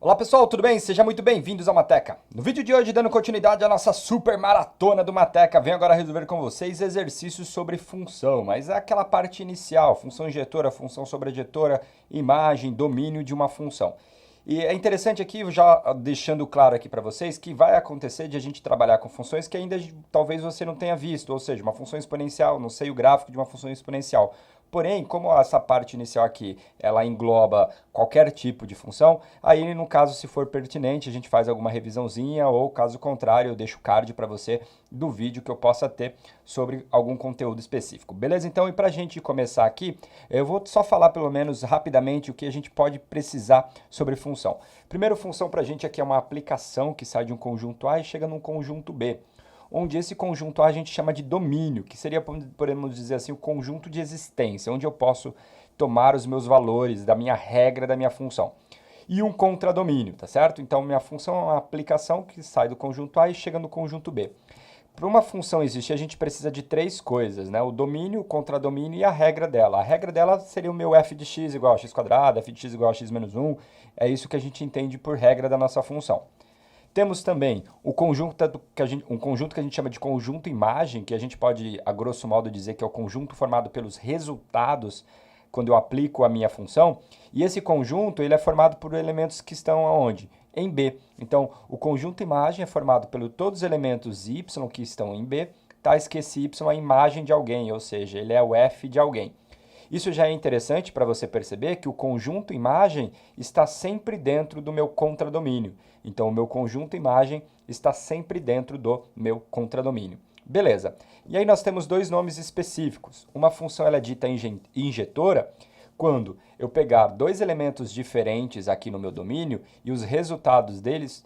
Olá pessoal, tudo bem? Sejam muito bem-vindos ao Mateca. No vídeo de hoje, dando continuidade à nossa super maratona do Mateca, venho agora resolver com vocês exercícios sobre função, mas é aquela parte inicial, função injetora, função sobrejetora, imagem, domínio de uma função. E é interessante aqui, já deixando claro aqui para vocês, que vai acontecer de a gente trabalhar com funções que ainda talvez você não tenha visto, ou seja, uma função exponencial, não sei o gráfico de uma função exponencial. Porém, como essa parte inicial aqui, ela engloba qualquer tipo de função, aí no caso, se for pertinente, a gente faz alguma revisãozinha, ou caso contrário, eu deixo o card para você do vídeo que eu possa ter sobre algum conteúdo específico. Beleza? Então, e para a gente começar aqui, eu vou só falar pelo menos rapidamente o que a gente pode precisar sobre função. Primeiro, função para a gente aqui é uma aplicação que sai de um conjunto A e chega num conjunto B, onde esse conjunto A a gente chama de domínio, que seria, podemos dizer assim, o conjunto de existência, onde eu posso tomar os meus valores da minha regra, da minha função. E um contradomínio, tá certo? Então, minha função é uma aplicação que sai do conjunto A e chega no conjunto B. Para uma função existir, a gente precisa de três coisas, né? O domínio, o contradomínio e a regra dela. A regra dela seria o meu f de x igual a x quadrado, f de x igual a x menos 1. É isso que a gente entende por regra da nossa função. Temos também o conjunto um conjunto que a gente chama de conjunto imagem, que a gente pode, a grosso modo, dizer que é o conjunto formado pelos resultados quando eu aplico a minha função. E esse conjunto ele é formado por elementos que estão aonde? Em B. Então, o conjunto imagem é formado por todos os elementos y que estão em B, tais que esse y é a imagem de alguém, ou seja, ele é o f de alguém. Isso já é interessante para você perceber que o conjunto imagem está sempre dentro do meu contradomínio. Então, o meu conjunto imagem está sempre dentro do meu contradomínio. Beleza. E aí nós temos dois nomes específicos. Uma função ela é dita injetora quando eu pegar dois elementos diferentes aqui no meu domínio e os resultados deles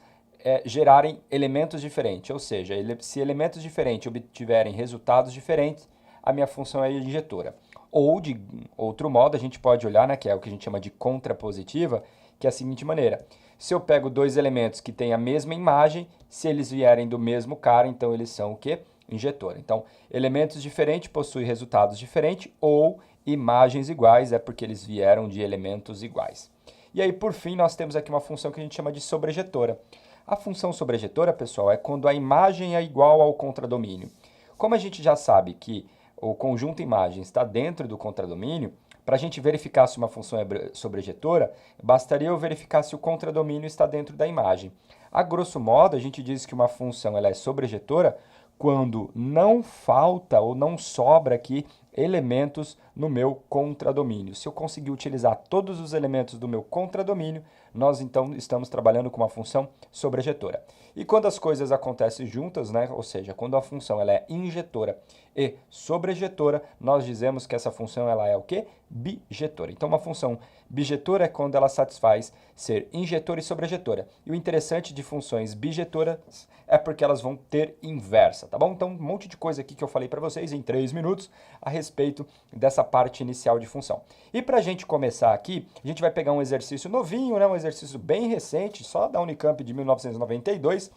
gerarem elementos diferentes. Ou seja, se elementos diferentes obtiverem resultados diferentes, a minha função é injetora. Ou, de outro modo, a gente pode olhar, né, que é o que a gente chama de contrapositiva, que é a seguinte maneira. Se eu pego dois elementos que têm a mesma imagem, se eles vierem do mesmo cara, então eles são o quê? Injetora. Então, elementos diferentes possuem resultados diferentes, ou imagens iguais, é porque eles vieram de elementos iguais. E aí, por fim, nós temos aqui uma função que a gente chama de sobrejetora. A função sobrejetora, pessoal, é quando a imagem é igual ao contradomínio. Como a gente já sabe que o conjunto imagem está dentro do contradomínio, para a gente verificar se uma função é sobrejetora, bastaria eu verificar se o contradomínio está dentro da imagem. A grosso modo, a gente diz que uma função ela é sobrejetora quando não falta ou não sobra aqui elementos no meu contradomínio. Se eu conseguir utilizar todos os elementos do meu contradomínio, nós então estamos trabalhando com uma função sobrejetora. E quando as coisas acontecem juntas, né, ou seja, quando a função ela é injetora e sobrejetora, nós dizemos que essa função ela é o quê? Bijetora. Então, uma função bijetora é quando ela satisfaz ser injetora e sobrejetora. E o interessante de funções bijetoras é porque elas vão ter inversa, tá bom? Então, um monte de coisa aqui que eu falei para vocês em 3 minutos a respeito dessa parte inicial de função. E para a gente começar aqui, a gente vai pegar um exercício novinho, né? Um exercício bem recente, só da Unicamp de 1992,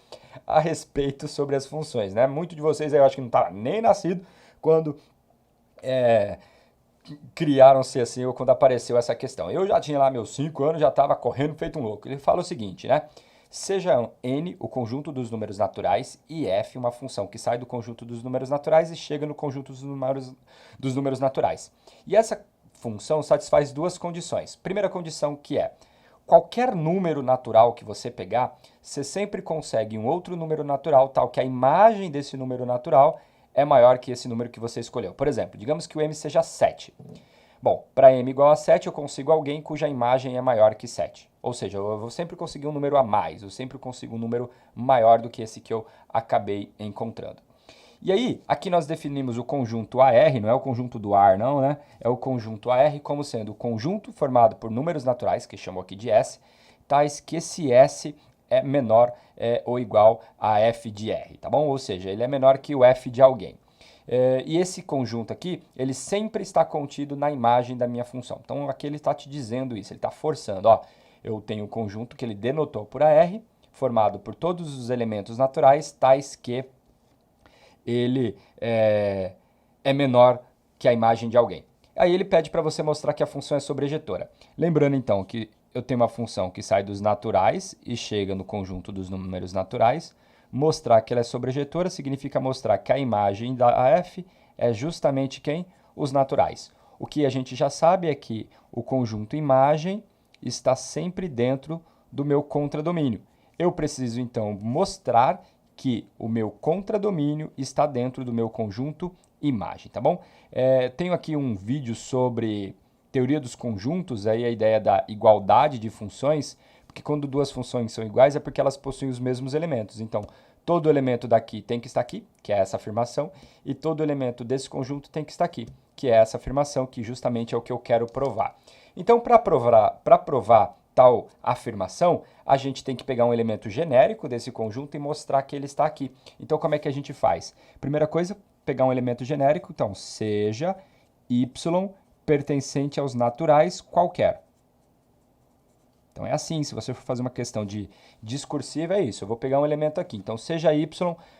a respeito sobre as funções, né? Muito de vocês aí eu acho que não tá nem nascido quando criaram-se assim, ou quando apareceu essa questão. Eu já tinha lá meus 5 anos, já estava correndo feito um louco. Ele fala o seguinte, né? Seja n o conjunto dos números naturais e f uma função que sai do conjunto dos números naturais e chega no conjunto dos números naturais. E essa função satisfaz duas condições. Primeira condição que é, qualquer número natural que você pegar, você sempre consegue um outro número natural tal que a imagem desse número natural é maior que esse número que você escolheu. Por exemplo, digamos que o m seja 7. Bom, para m igual a 7, eu consigo alguém cuja imagem é maior que 7. Ou seja, eu vou sempre conseguir um número a mais, eu sempre consigo um número maior do que esse que eu acabei encontrando. E aí, aqui nós definimos o conjunto AR, não é o conjunto do AR não, né? É o conjunto AR como sendo o conjunto formado por números naturais, que chamou aqui de S, tais que esse S é menor ou igual a f de R, tá bom? Ou seja, ele é menor que o f de alguém. E esse conjunto aqui, ele sempre está contido na imagem da minha função. Então, aqui ele está te dizendo isso, ele está forçando. Ó, eu tenho o conjunto que ele denotou por AR, formado por todos os elementos naturais, tais que ele é menor que a imagem de alguém. Aí ele pede para você mostrar que a função é sobrejetora. Lembrando, então, que eu tenho uma função que sai dos naturais e chega no conjunto dos números naturais. Mostrar que ela é sobrejetora significa mostrar que a imagem da f é justamente quem? Os naturais. O que a gente já sabe é que o conjunto imagem está sempre dentro do meu contradomínio. Eu preciso, então, mostrar que o meu contradomínio está dentro do meu conjunto imagem, tá bom? Tenho aqui um vídeo sobre teoria dos conjuntos, aí a ideia da igualdade de funções, porque quando duas funções são iguais é porque elas possuem os mesmos elementos. Então, todo elemento daqui tem que estar aqui, que é essa afirmação, e todo elemento desse conjunto tem que estar aqui, que é essa afirmação, que justamente é o que eu quero provar. Então, para provar tal afirmação, a gente tem que pegar um elemento genérico desse conjunto e mostrar que ele está aqui. Então, como é que a gente faz? Primeira coisa, pegar um elemento genérico, então, seja y pertencente aos naturais qualquer. Então, é assim, se você for fazer uma questão de discursiva, é isso. Eu vou pegar um elemento aqui. Então, seja y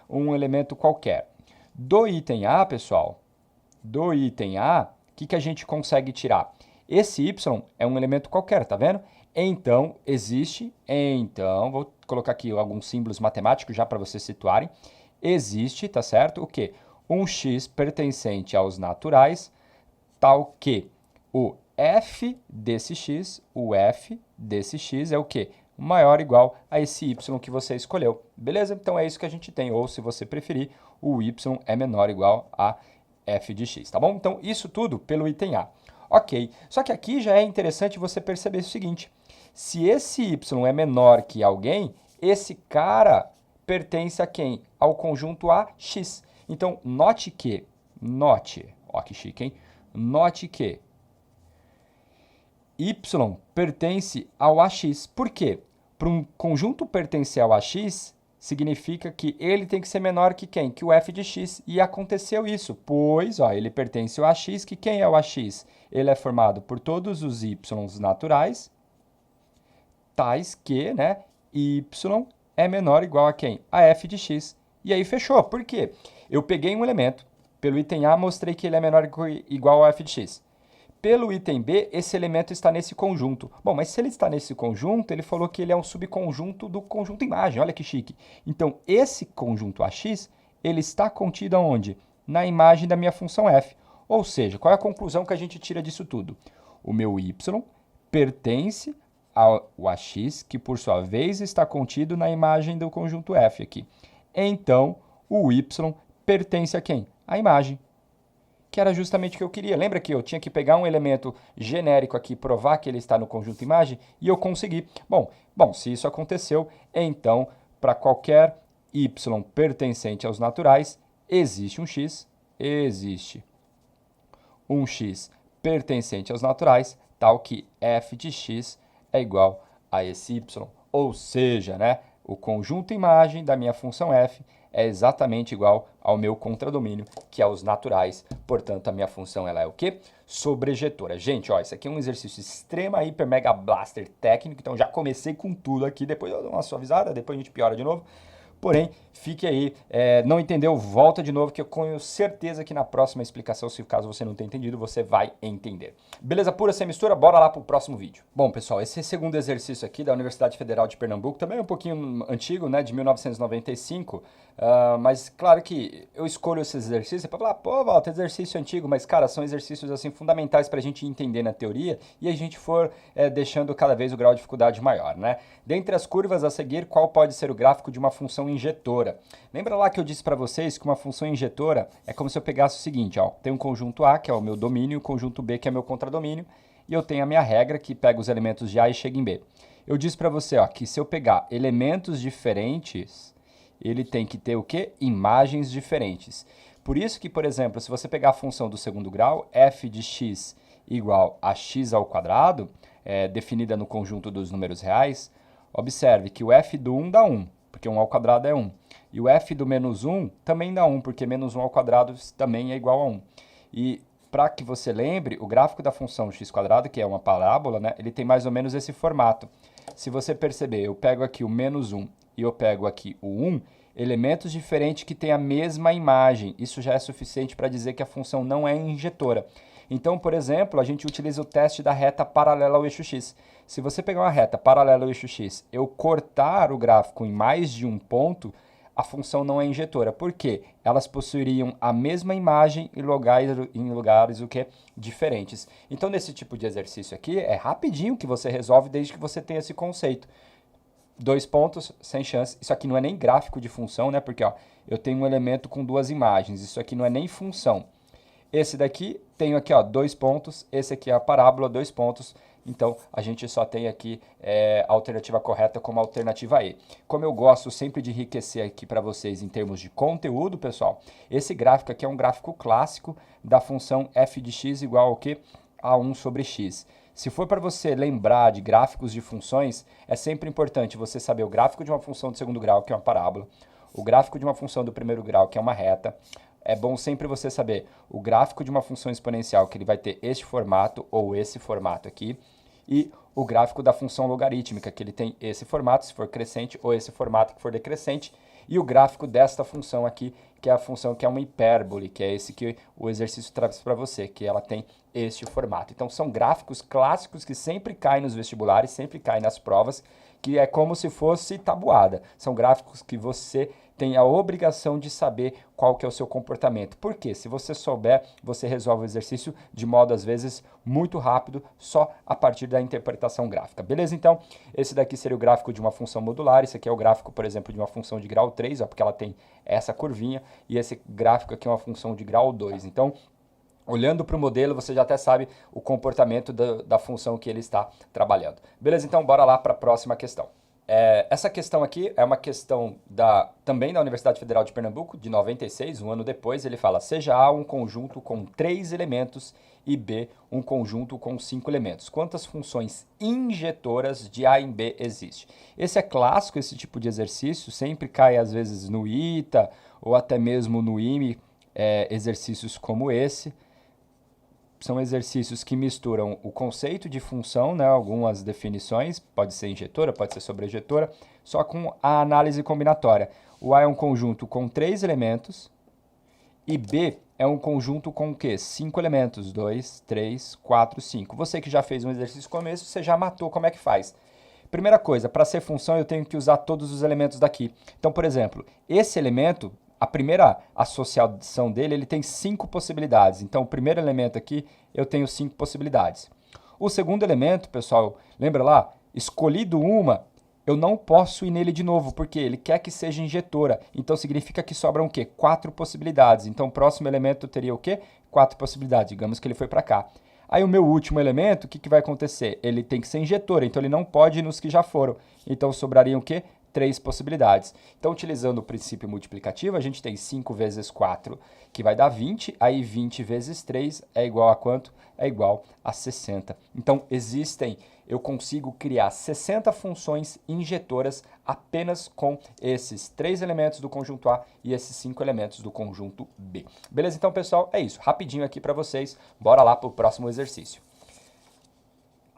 um elemento qualquer. Do item A, pessoal, do item A, o que a gente consegue tirar? Esse y é um elemento qualquer, tá vendo? Então, vou colocar aqui alguns símbolos matemáticos já para vocês situarem. Existe, tá certo? O quê? Um x pertencente aos naturais, tal que o f desse x é o quê? Maior ou igual a esse y que você escolheu. Beleza? Então é isso que a gente tem. Ou, se você preferir, o y é menor ou igual a f de x, tá bom? Então, isso tudo pelo item A. Ok, só que aqui já é interessante você perceber o seguinte. Se esse y é menor que alguém, esse cara pertence a quem? Ao conjunto AX. Então, note, ó que chique, hein? Note que y pertence ao AX. Por quê? Para um conjunto pertencer ao AX, significa que ele tem que ser menor que quem? Que o f de x. E aconteceu isso, pois ele pertence ao AX, que quem é o AX? Ele é formado por todos os y naturais, tais que, né, y é menor ou igual a quem? A f de x. E aí fechou. Por quê? Eu peguei um elemento, pelo item A mostrei que ele é menor ou igual a f de x. Pelo item B, esse elemento está nesse conjunto. Bom, mas se ele está nesse conjunto, ele falou que ele é um subconjunto do conjunto imagem. Olha que chique. Então, esse conjunto AX, ele está contido aonde? Na imagem da minha função f. Ou seja, qual é a conclusão que a gente tira disso tudo? O meu y pertence ao AX, que por sua vez está contido na imagem do conjunto f aqui. Então, o y pertence a quem? A imagem. Que era justamente o que eu queria. Lembra que eu tinha que pegar um elemento genérico aqui, provar que ele está no conjunto imagem, e eu consegui. Bom, se isso aconteceu, então, para qualquer y pertencente aos naturais, existe um x pertencente aos naturais, tal que f de x é igual a esse y. Ou seja, né, o conjunto imagem da minha função f é exatamente igual ao meu contradomínio, que é os naturais. Portanto, a minha função ela é o quê? Sobrejetora. Gente, isso aqui é um exercício extrema, hiper, mega blaster técnico. Então, já comecei com tudo aqui. Depois eu dou uma suavizada, depois a gente piora de novo. Porém, fique aí. Não entendeu? Volta de novo, que eu tenho certeza que na próxima explicação, se caso você não tenha entendido, você vai entender. Beleza pura, sem mistura? Bora lá para o próximo vídeo. Bom, pessoal, esse segundo exercício aqui da Universidade Federal de Pernambuco, também é um pouquinho antigo, né, de 1995, mas claro que eu escolho esse exercício para falar, pô, Walter, exercício antigo, mas, cara, são exercícios, assim, fundamentais para a gente entender na teoria e a gente for deixando cada vez o grau de dificuldade maior, né? Dentre as curvas a seguir, qual pode ser o gráfico de uma função injetora? Lembra lá que eu disse para vocês que uma função injetora é como se eu pegasse o seguinte, tem um conjunto A, que é o meu domínio, e o conjunto B, que é meu contradomínio, e eu tenho a minha regra, que pega os elementos de A e chega em B. Eu disse para você que se eu pegar elementos diferentes, ele tem que ter o quê? Imagens diferentes. Por isso que, por exemplo, se você pegar a função do segundo grau, f de x igual a x ao quadrado, definida no conjunto dos números reais, observe que o f do 1 dá 1, porque 1 ao quadrado é 1. E o f do menos 1 também dá 1, porque menos 1 ao quadrado também é igual a 1. E para que você lembre, o gráfico da função x², que é uma parábola, né, ele tem mais ou menos esse formato. Se você perceber, eu pego aqui o menos 1 e eu pego aqui o 1, elementos diferentes que têm a mesma imagem. Isso já é suficiente para dizer que a função não é injetora. Então, por exemplo, a gente utiliza o teste da reta paralela ao eixo x. Se você pegar uma reta paralela ao eixo x, eu cortar o gráfico em mais de um ponto, a função não é injetora. Por quê? Elas possuiriam a mesma imagem em lugares o quê? Diferentes. Então, nesse tipo de exercício aqui, é rapidinho que você resolve desde que você tenha esse conceito. 2 pontos, sem chance. Isso aqui não é nem gráfico de função, né? Porque ó, eu tenho um elemento com duas imagens. Isso aqui não é nem função. Esse daqui, tenho aqui ó, 2 pontos. Esse aqui é a parábola, 2 pontos. Então, a gente só tem aqui a alternativa correta como alternativa E. Como eu gosto sempre de enriquecer aqui para vocês em termos de conteúdo, pessoal, esse gráfico aqui é um gráfico clássico da função f de x igual ao quê? A 1 sobre x. Se for para você lembrar de gráficos de funções, é sempre importante você saber o gráfico de uma função de segundo grau, que é uma parábola, o gráfico de uma função do primeiro grau, que é uma reta. É bom sempre você saber o gráfico de uma função exponencial, que ele vai ter este formato ou esse formato aqui, e o gráfico da função logarítmica, que ele tem esse formato, se for crescente, ou esse formato que for decrescente, e o gráfico desta função aqui, que é a função que é uma hipérbole, que é esse que o exercício traz para você, que ela tem este formato. Então, são gráficos clássicos que sempre caem nos vestibulares, sempre caem nas provas, que é como se fosse tabuada. São gráficos que você tem a obrigação de saber qual que é o seu comportamento. Por quê? Se você souber, você resolve o exercício de modo, às vezes, muito rápido, só a partir da interpretação gráfica. Beleza? Então, esse daqui seria o gráfico de uma função modular. Esse aqui é o gráfico, por exemplo, de uma função de grau 3, ó, porque ela tem essa curvinha. E esse gráfico aqui é uma função de grau 2. Então, olhando para o modelo, você já até sabe o comportamento da função que ele está trabalhando. Beleza? Então, bora lá para a próxima questão. Essa questão aqui é uma questão também da Universidade Federal de Pernambuco, de 96, um ano depois. Ele fala, seja A um conjunto com 3 elementos e B um conjunto com 5 elementos. Quantas funções injetoras de A em B existe? Esse é clássico, esse tipo de exercício, sempre cai às vezes no ITA ou até mesmo no IME, exercícios como esse. São exercícios que misturam o conceito de função, né, algumas definições, pode ser injetora, pode ser sobrejetora, só com a análise combinatória. O A é um conjunto com 3 elementos e B é um conjunto com o quê? 5 elementos, 2, 3, 4, 5. Você que já fez um exercício começo, você já matou como é que faz. Primeira coisa, para ser função eu tenho que usar todos os elementos daqui. Então, por exemplo, esse elemento, a primeira associação dele, ele tem 5 possibilidades. Então, o primeiro elemento aqui, eu tenho 5 possibilidades. O segundo elemento, pessoal, lembra lá? Escolhido uma, eu não posso ir nele de novo, porque ele quer que seja injetora. Então, significa que sobram o quê? 4 possibilidades. Então, o próximo elemento teria o quê? 4 possibilidades. Digamos que ele foi para cá. Aí, o meu último elemento, o que, que vai acontecer? Ele tem que ser injetora, então ele não pode ir nos que já foram. Então, sobrariam o quê? 3 possibilidades. Então, utilizando o princípio multiplicativo, a gente tem 5 vezes 4, que vai dar 20, aí 20 vezes 3 é igual a quanto? É igual a 60. Então, eu consigo criar 60 funções injetoras apenas com esses 3 elementos do conjunto A e esses 5 elementos do conjunto B. Beleza? Então, pessoal, é isso. Rapidinho aqui para vocês. Bora lá para o próximo exercício.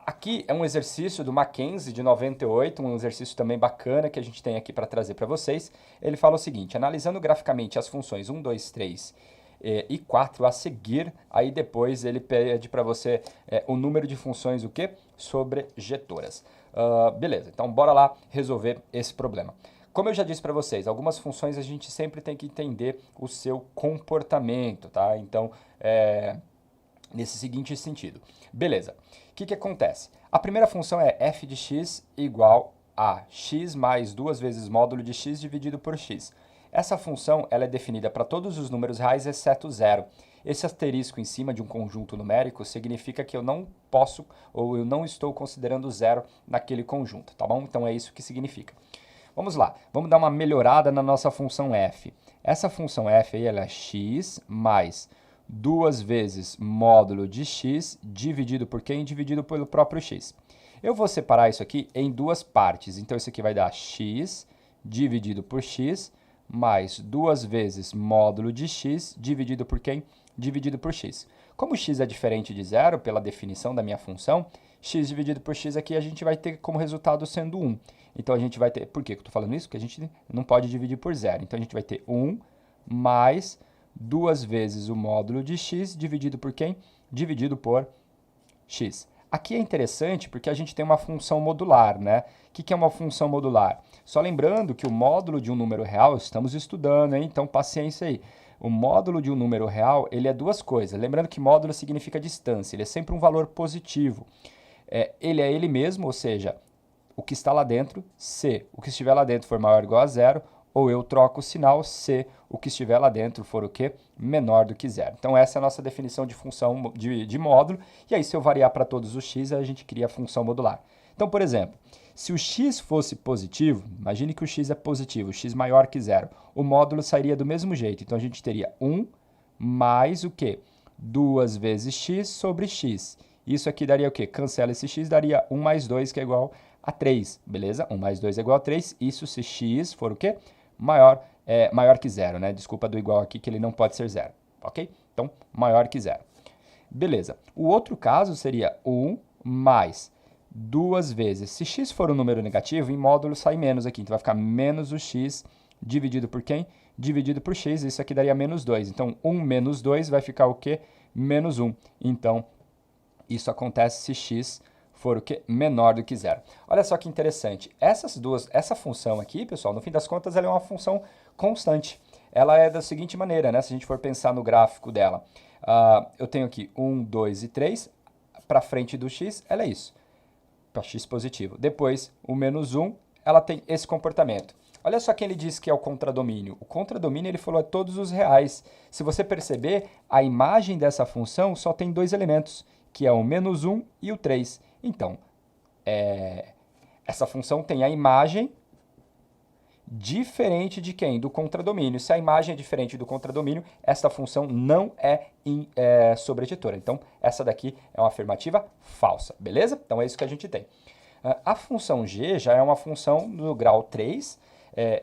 Aqui é um exercício do Mackenzie de 98, um exercício também bacana que a gente tem aqui para trazer para vocês. Ele fala o seguinte, analisando graficamente as funções 1, 2, 3 e 4 a seguir, aí depois ele pede para você o número de funções, o quê? Sobrejetoras. Beleza, então bora lá resolver esse problema. Como eu já disse para vocês, algumas funções a gente sempre tem que entender o seu comportamento, tá? Então, nesse seguinte sentido. Beleza. O que acontece? A primeira função é f de x igual a x mais 2 vezes módulo de x dividido por x. Essa função ela é definida para todos os números reais exceto zero. Esse asterisco em cima de um conjunto numérico significa que eu não posso ou eu não estou considerando zero naquele conjunto, tá bom? Então é isso que significa. Vamos lá, vamos dar uma melhorada na nossa função f. Essa função f aí, ela é x mais 2 vezes módulo de x dividido por quem? Dividido pelo próprio x. Eu vou separar isso aqui em duas partes. Então, isso aqui vai dar x dividido por x mais 2 vezes módulo de x dividido por quem? Dividido por x. Como x é diferente de zero, pela definição da minha função, x dividido por x aqui a gente vai ter como resultado sendo 1. Então, a gente vai ter... Por que eu estou falando isso? Porque a gente não pode dividir por zero. Então, a gente vai ter 1 mais 2 vezes o módulo de x dividido por quem? Dividido por x. Aqui é interessante porque a gente tem uma função modular, né? O que é uma função modular? Só lembrando que o módulo de um número real, estamos estudando, hein? Então paciência aí. O módulo de um número real, ele é duas coisas. Lembrando que módulo significa distância, ele é sempre um valor positivo. Ele é ele mesmo, ou seja, o que está lá dentro, se o que estiver lá dentro for maior ou igual a zero, ou eu troco o sinal se o que estiver lá dentro for o quê? Menor do que zero. Então essa é a nossa definição de função de módulo, e aí se eu variar para todos os x, a gente cria a função modular. Então, por exemplo, se o x fosse positivo, imagine que o x é positivo, o x maior que zero, o módulo sairia do mesmo jeito. Então a gente teria 1 mais o quê? 2 vezes x sobre x. Isso aqui daria o quê? Cancela esse x, daria 1 mais 2, que é igual a 3, beleza? 1 mais 2 é igual a 3, isso se x for o quê? Maior que zero, né? Desculpa do igual aqui, que ele não pode ser zero, ok? Então, maior que zero. Beleza. O outro caso seria 1 mais 2 vezes. Se x for um número negativo, em módulo sai menos aqui. Então, vai ficar menos o x dividido por quem? Dividido por x. Isso aqui daria menos 2. Então, 1 menos 2 vai ficar o quê? Menos 1. Então, isso acontece se x for o quê? Menor do que zero. Olha só que interessante. Essa função aqui, pessoal, no fim das contas, ela é uma função constante. Ela é da seguinte maneira, né? Se a gente for pensar no gráfico dela. Eu tenho aqui 1, 2 e 3. Para frente do x, ela é isso. Para x positivo. Depois, o menos 1, ela tem esse comportamento. Olha só quem ele disse que é o contradomínio. O contradomínio, ele falou, é todos os reais. Se você perceber, a imagem dessa função só tem dois elementos, que é o menos 1 e o 3. Então, essa função tem a imagem diferente de quem? Do contradomínio. Se a imagem é diferente do contradomínio, essa função não é sobreditora. Então, essa daqui é uma afirmativa falsa, beleza? Então, é isso que a gente tem. A função g já é uma função no grau 3,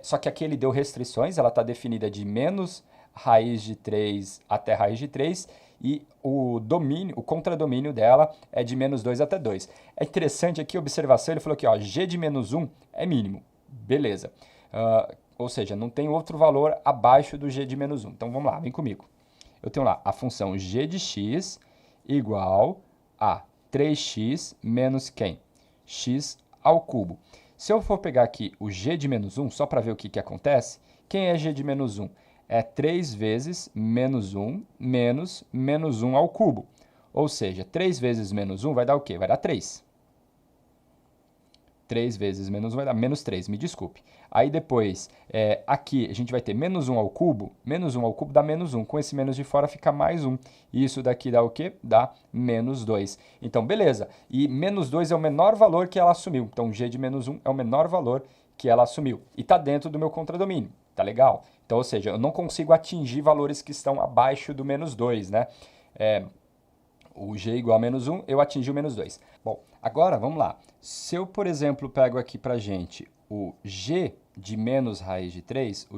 só que aqui ele deu restrições, ela está definida de menos raiz de 3 até raiz de 3, e o contradomínio dela é de menos 2 até 2. É interessante aqui a observação, ele falou que ó, g de menos 1 é mínimo. Beleza. Ou seja, não tem outro valor abaixo do g de menos 1. Então vamos lá, vem comigo. Eu tenho lá a função g de x igual a 3x menos quem? X ao cubo. Se eu for pegar aqui o g de menos 1, só para ver o que acontece, quem é g de menos 1? É 3 vezes menos 1 menos menos 1 ao cubo. Ou seja, 3 vezes menos 1 vai dar o quê? Vai dar 3. 3 vezes menos 1 vai dar menos 3, me desculpe. Aí depois, aqui a gente vai ter menos 1 ao cubo dá menos 1. Com esse menos de fora fica mais 1. E isso daqui dá o quê? Dá menos 2. Então, beleza. E menos 2 é o menor valor que ela assumiu. Então, g de menos 1 é o menor valor que ela assumiu. E está dentro do meu contradomínio. Tá legal? Então, ou seja, eu não consigo atingir valores que estão abaixo do menos 2, né? O g igual a menos 1, eu atingi o menos 2. Bom, agora vamos lá. Se eu, por exemplo, pego aqui pra gente o g de menos raiz de 3,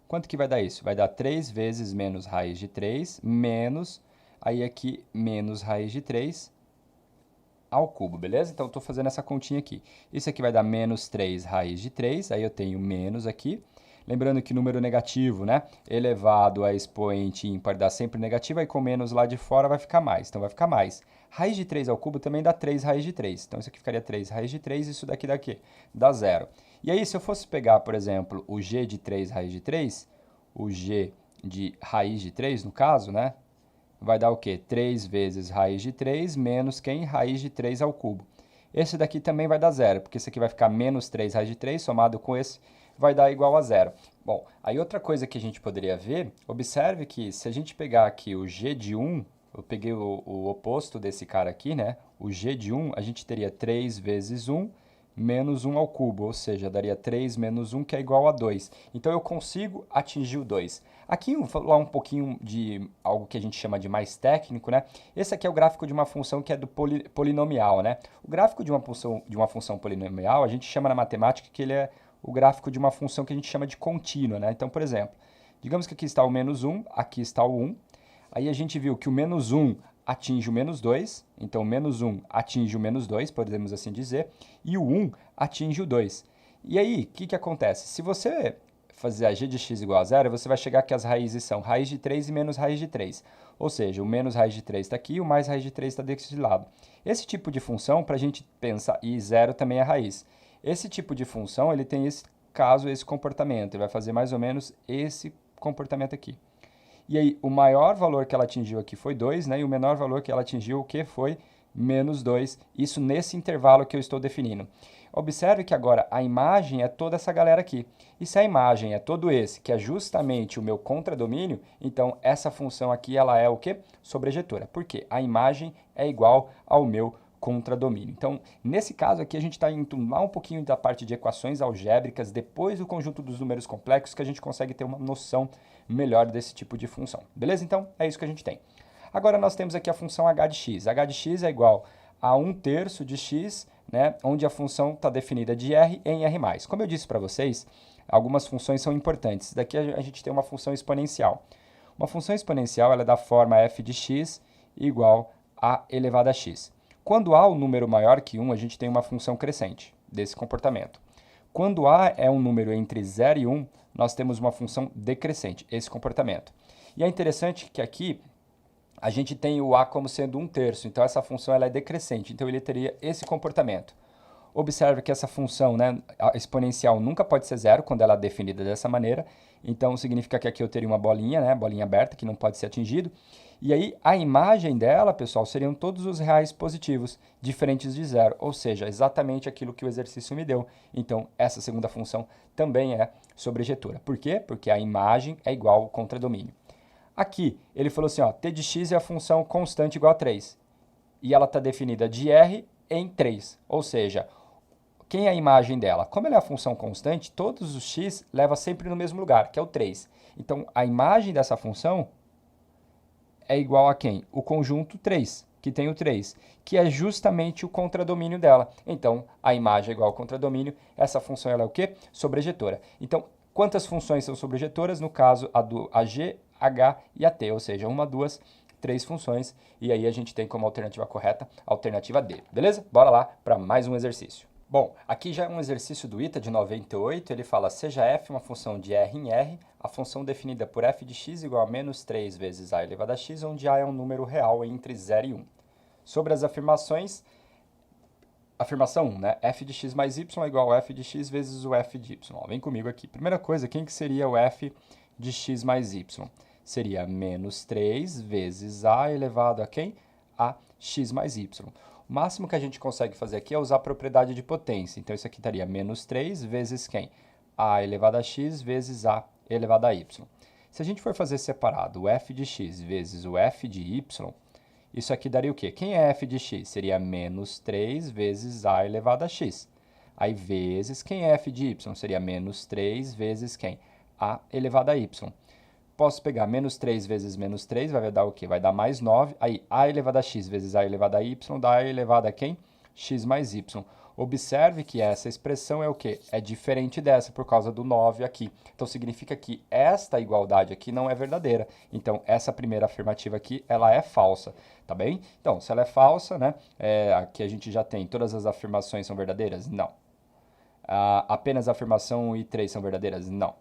quanto que vai dar isso? Vai dar 3 vezes menos raiz de 3, menos, aí aqui, menos raiz de 3 ao cubo, beleza? Então, eu estou fazendo essa continha aqui. Isso aqui vai dar menos 3 raiz de 3, aí eu tenho menos aqui. Lembrando que número negativo, né, elevado a expoente ímpar dá sempre negativo, aí com menos lá de fora vai ficar mais. Então, vai ficar mais. Raiz de 3 ao cubo também dá 3 raiz de 3. Então, isso aqui ficaria 3 raiz de 3, isso daqui dá o quê? Dá 0. E aí, se eu fosse pegar, por exemplo, o g de 3 raiz de 3, o g de raiz de 3, no caso, né, vai dar o quê? 3 vezes raiz de 3 menos quem? Raiz de 3 ao cubo. Esse daqui também vai dar 0, porque esse aqui vai ficar menos 3 raiz de 3, somado com esse, vai dar igual a 0. Bom, aí outra coisa que a gente poderia ver, observe que se a gente pegar aqui o g de 1, eu peguei o oposto desse cara aqui, né? O g de 1, a gente teria 3 vezes 1 menos 1 ao cubo, ou seja, daria 3 menos 1, que é igual a 2. Então, eu consigo atingir o 2. Aqui, vou falar um pouquinho de algo que a gente chama de mais técnico, né? Esse aqui é o gráfico de uma função que é do polinomial, né? O gráfico de uma função polinomial, a gente chama na matemática que ele é o gráfico de uma função que a gente chama de contínua, né? Então, por exemplo, digamos que aqui está o menos 1, aqui está o 1. Aí a gente viu que o menos 1 atinge o menos 2, então o menos 1 atinge o menos 2, podemos assim dizer, e o 1 atinge o 2. E aí, o que acontece? Se você fazer a g de x igual a zero, você vai chegar que as raízes são raiz de 3 e menos raiz de 3. Ou seja, o menos raiz de 3 está aqui e o mais raiz de 3 está desse lado. Esse tipo de função, para a gente pensar, e zero também é raiz. Esse tipo de função, ele tem esse caso, esse comportamento. Ele vai fazer mais ou menos esse comportamento aqui. E aí, o maior valor que ela atingiu aqui foi 2, né? E o menor valor que ela atingiu, o que foi? Menos 2. Isso nesse intervalo que eu estou definindo. Observe que agora a imagem é toda essa galera aqui. E se a imagem é todo esse, que é justamente o meu contradomínio, então essa função aqui ela é o quê? Sobrejetora. Por quê? A imagem é igual ao meu contradomínio. Então, nesse caso aqui, a gente está indo lá um pouquinho da parte de equações algébricas, depois do conjunto dos números complexos, que a gente consegue ter uma noção melhor desse tipo de função. Beleza? Então, é isso que a gente tem. Agora, nós temos aqui a função h de x. h de x é igual a 1/3 de x, né, onde a função está definida de r em r+. Como eu disse para vocês, algumas funções são importantes. Daqui a gente tem uma função exponencial. Uma função exponencial ela é da forma f de x igual a elevado a x. Quando a é um número maior que 1, a gente tem uma função crescente desse comportamento. Quando a é um número entre 0 e 1, nós temos uma função decrescente, esse comportamento. E é interessante que aqui a gente tem o a como sendo 1/3, então essa função ela é decrescente, então ele teria esse comportamento. Observe que essa função, né, exponencial nunca pode ser zero quando ela é definida dessa maneira, então significa que aqui eu teria uma bolinha, né, bolinha aberta, que não pode ser atingido. E aí a imagem dela, pessoal, seriam todos os reais positivos, diferentes de zero, ou seja, exatamente aquilo que o exercício me deu. Então essa segunda função também é sobrejetora. Por quê? Porque a imagem é igual ao contradomínio. Aqui, ele falou assim, ó, t de x é a função constante igual a 3. E ela está definida de r em 3. Ou seja, quem é a imagem dela? Como ela é a função constante, todos os x leva sempre no mesmo lugar, que é o 3. Então, a imagem dessa função é igual a quem? O conjunto 3, que tem o 3, que é justamente o contradomínio dela. Então, a imagem é igual ao contradomínio, essa função ela é o quê? Sobrejetora. Então, quantas funções são sobrejetoras? No caso, a g, h e a t, ou seja, 1, 2, 3 funções, e aí a gente tem como alternativa correta a alternativa D, beleza? Bora lá para mais um exercício. Bom, aqui já é um exercício do ITA de 98, ele fala, seja f uma função de r em r, a função definida por f de x igual a menos 3 vezes a elevado a x, onde a é um número real entre 0 e 1. Sobre as afirmações, afirmação 1, né? F de x mais y é igual a f de x vezes o f de y. Ó, vem comigo aqui. Primeira coisa, quem que seria o f de x mais y? Seria menos 3 vezes a elevado a quem? A x mais y. O máximo que a gente consegue fazer aqui é usar a propriedade de potência. Então, isso aqui estaria menos 3 vezes quem? A elevado a x vezes a elevado a y. Se a gente for fazer separado o f de x vezes o f de y, isso aqui daria o quê? Quem é f de x? Seria menos 3 vezes a elevado a x. Aí, vezes quem é f de y? Seria menos 3 vezes quem? A elevado a y. Posso pegar menos 3 vezes menos 3, vai dar o quê? Vai dar mais 9. Aí, a elevado a x vezes a elevado a y dá a elevado a quem? X mais y. Observe que essa expressão é o quê? É diferente dessa por causa do 9 aqui. Então, significa que esta igualdade aqui não é verdadeira. Então, essa primeira afirmativa aqui, ela é falsa, tá bem? Então, se ela é falsa, né? Aqui a gente já tem todas as afirmações são verdadeiras? Não. Apenas a afirmação 1 e 3 são verdadeiras? Não.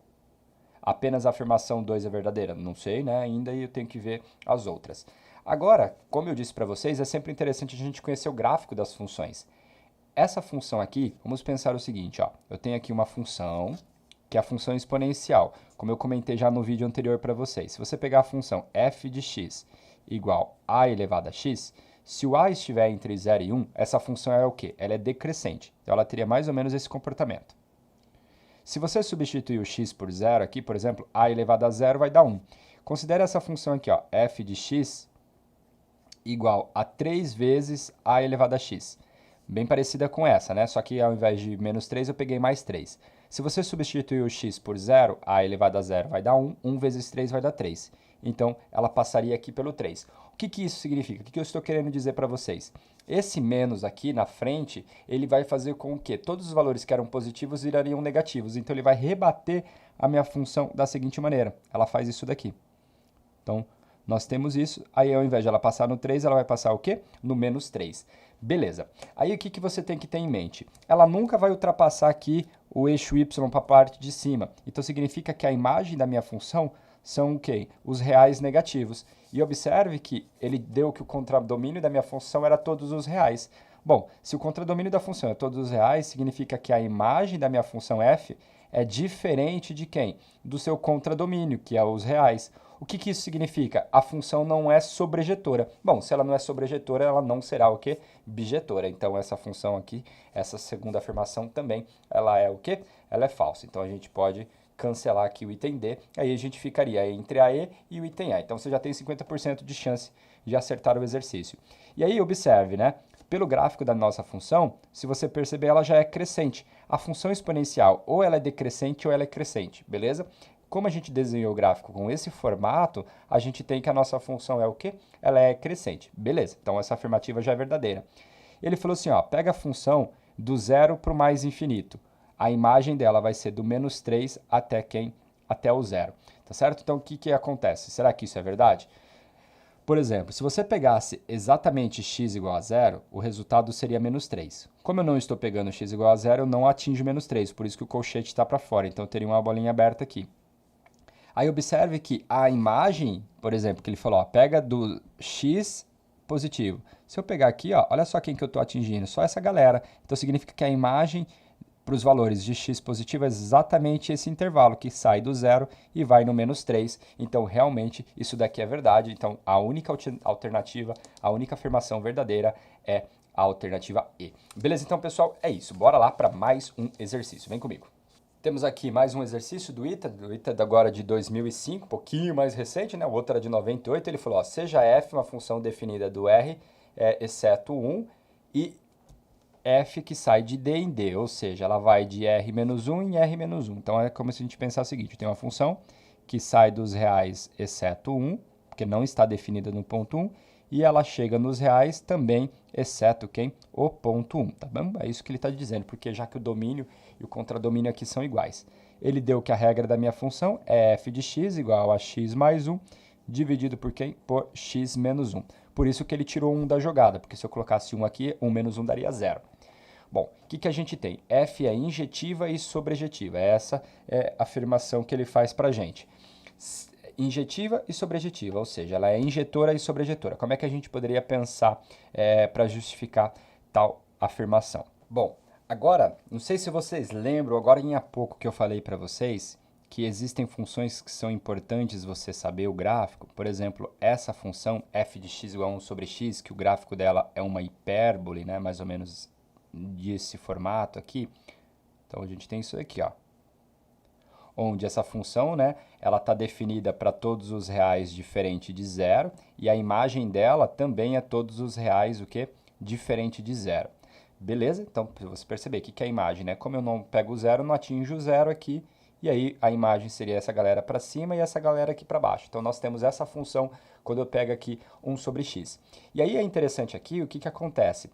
Apenas a afirmação 2 é verdadeira? Não sei, né? Ainda eu tenho que ver as outras. Agora, como eu disse para vocês, é sempre interessante a gente conhecer o gráfico das funções. Essa função aqui, vamos pensar o seguinte, ó. Eu tenho aqui uma função, que é a função exponencial, como eu comentei já no vídeo anterior para vocês. Se você pegar a função f de x igual a elevado a x, se o a estiver entre 0 e 1, essa função é o quê? Ela é decrescente. Então, ela teria mais ou menos esse comportamento. Se você substituir o x por 0 aqui, por exemplo, a elevado a 0 vai dar 1. Considere essa função aqui, ó, f de x igual a 3 vezes a elevado a x. Bem parecida com essa, né? Só que ao invés de menos 3, eu peguei mais 3. Se você substituir o x por 0, a elevado a 0 vai dar 1. 1 vezes 3 vai dar 3. Então, ela passaria aqui pelo 3. O que isso significa? O que eu estou querendo dizer para vocês? Esse menos aqui na frente, ele vai fazer com que todos os valores que eram positivos virariam negativos. Então, ele vai rebater a minha função da seguinte maneira. Ela faz isso daqui. Então, Nós temos isso, aí ao invés de ela passar no 3, ela vai passar o quê? No menos 3. Beleza. Aí o que você tem que ter em mente? Ela nunca vai ultrapassar aqui o eixo y para a parte de cima. Então significa que a imagem da minha função são o quê? Os reais negativos. E observe que ele deu que o contradomínio da minha função era todos os reais. Bom, se o contradomínio da função é todos os reais, significa que a imagem da minha função f é diferente de quem? Do seu contradomínio, que é os reais. O que isso significa? A função não é sobrejetora. Bom, se ela não é sobrejetora, ela não será o quê? Bijetora. Então, essa função aqui, essa segunda afirmação também, ela é o quê? Ela é falsa. Então, a gente pode cancelar aqui o item D, aí a gente ficaria entre a E e o item A. Então, você já tem 50% de chance de acertar o exercício. E aí, observe, né? Pelo gráfico da nossa função, se você perceber, ela já é crescente. A função exponencial, ou ela é decrescente ou ela é crescente, beleza? Como a gente desenhou o gráfico com esse formato, a gente tem que a nossa função é o quê? Ela é crescente. Beleza, então essa afirmativa já é verdadeira. Ele falou assim, ó, pega a função do zero para o mais infinito. A imagem dela vai ser do menos 3 até quem? Até o zero. Tá certo? Então o que acontece? Será que isso é verdade? Por exemplo, se você pegasse exatamente x igual a zero, o resultado seria menos 3. Como eu não estou pegando x igual a zero, eu não atinjo menos 3, por isso que o colchete está para fora, então eu teria uma bolinha aberta aqui. Aí observe que a imagem, por exemplo, que ele falou, ó, pega do x positivo. Se eu pegar aqui, ó, olha só quem que eu estou atingindo, só essa galera. Então significa que a imagem para os valores de x positivo é exatamente esse intervalo que sai do zero e vai no menos 3. Então, realmente, isso daqui é verdade. Então, a única alternativa, a única afirmação verdadeira é a alternativa E. Beleza? Então, pessoal, é isso. Bora lá para mais um exercício. Vem comigo. Temos aqui mais um exercício do ITA agora de 2005, um pouquinho mais recente, né? O outro era de 98. Ele falou, ó, seja f uma função definida do R, exceto 1, e f que sai de d em d, ou seja, ela vai de r-1 em r-1. Então, é como se a gente pensar o seguinte, tem uma função que sai dos reais exceto 1, porque não está definida no ponto 1, e ela chega nos reais também, exceto quem? O ponto 1, tá bom? É isso que ele está dizendo, porque já que o domínio e o contradomínio aqui são iguais. Ele deu que a regra da minha função é f de x igual a x mais 1, dividido por quem? Por x menos 1. Por isso que ele tirou 1 da jogada, porque se eu colocasse 1 aqui, 1 menos 1 daria 0. Bom, o que a gente tem? F é injetiva e sobrejetiva. Essa é a afirmação que ele faz para a gente. Injetiva e sobrejetiva, ou seja, ela é injetora e sobrejetora. Como é que a gente poderia pensar para justificar tal afirmação? Bom, agora, não sei se vocês lembram, agora em há pouco que eu falei para vocês, que existem funções que são importantes você saber o gráfico. Por exemplo, essa função f de x igual a 1 sobre x, que o gráfico dela é uma hipérbole, né, mais ou menos desse formato aqui. Então, a gente tem isso aqui, ó, onde essa função, né, ela está definida para todos os reais diferente de zero, e a imagem dela também é todos os reais, o quê? Diferente de zero. Beleza? Então, para você perceber, o que é a imagem, né? Como eu não pego o zero, não atinjo o zero aqui, e aí a imagem seria essa galera para cima e essa galera aqui para baixo. Então, nós temos essa função quando eu pego aqui 1 sobre x. E aí é interessante aqui o que acontece.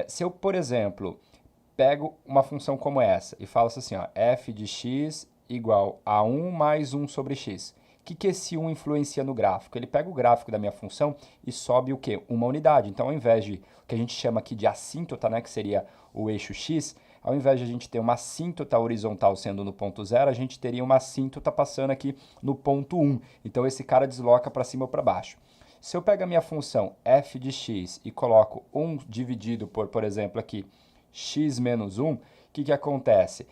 Se eu, por exemplo, pego uma função como essa e falo assim, ó, f de x igual a 1 mais 1 sobre x. O que esse 1 influencia no gráfico? Ele pega o gráfico da minha função e sobe o quê? Uma unidade. Então, ao invés de, o que a gente chama aqui de assíntota, né, que seria o eixo x, ao invés de a gente ter uma assíntota horizontal sendo no ponto 0, a gente teria uma assíntota passando aqui no ponto 1. Então, esse cara desloca para cima ou para baixo. Se eu pego a minha função f de x e coloco 1 dividido por exemplo, aqui, x menos 1, o que acontece?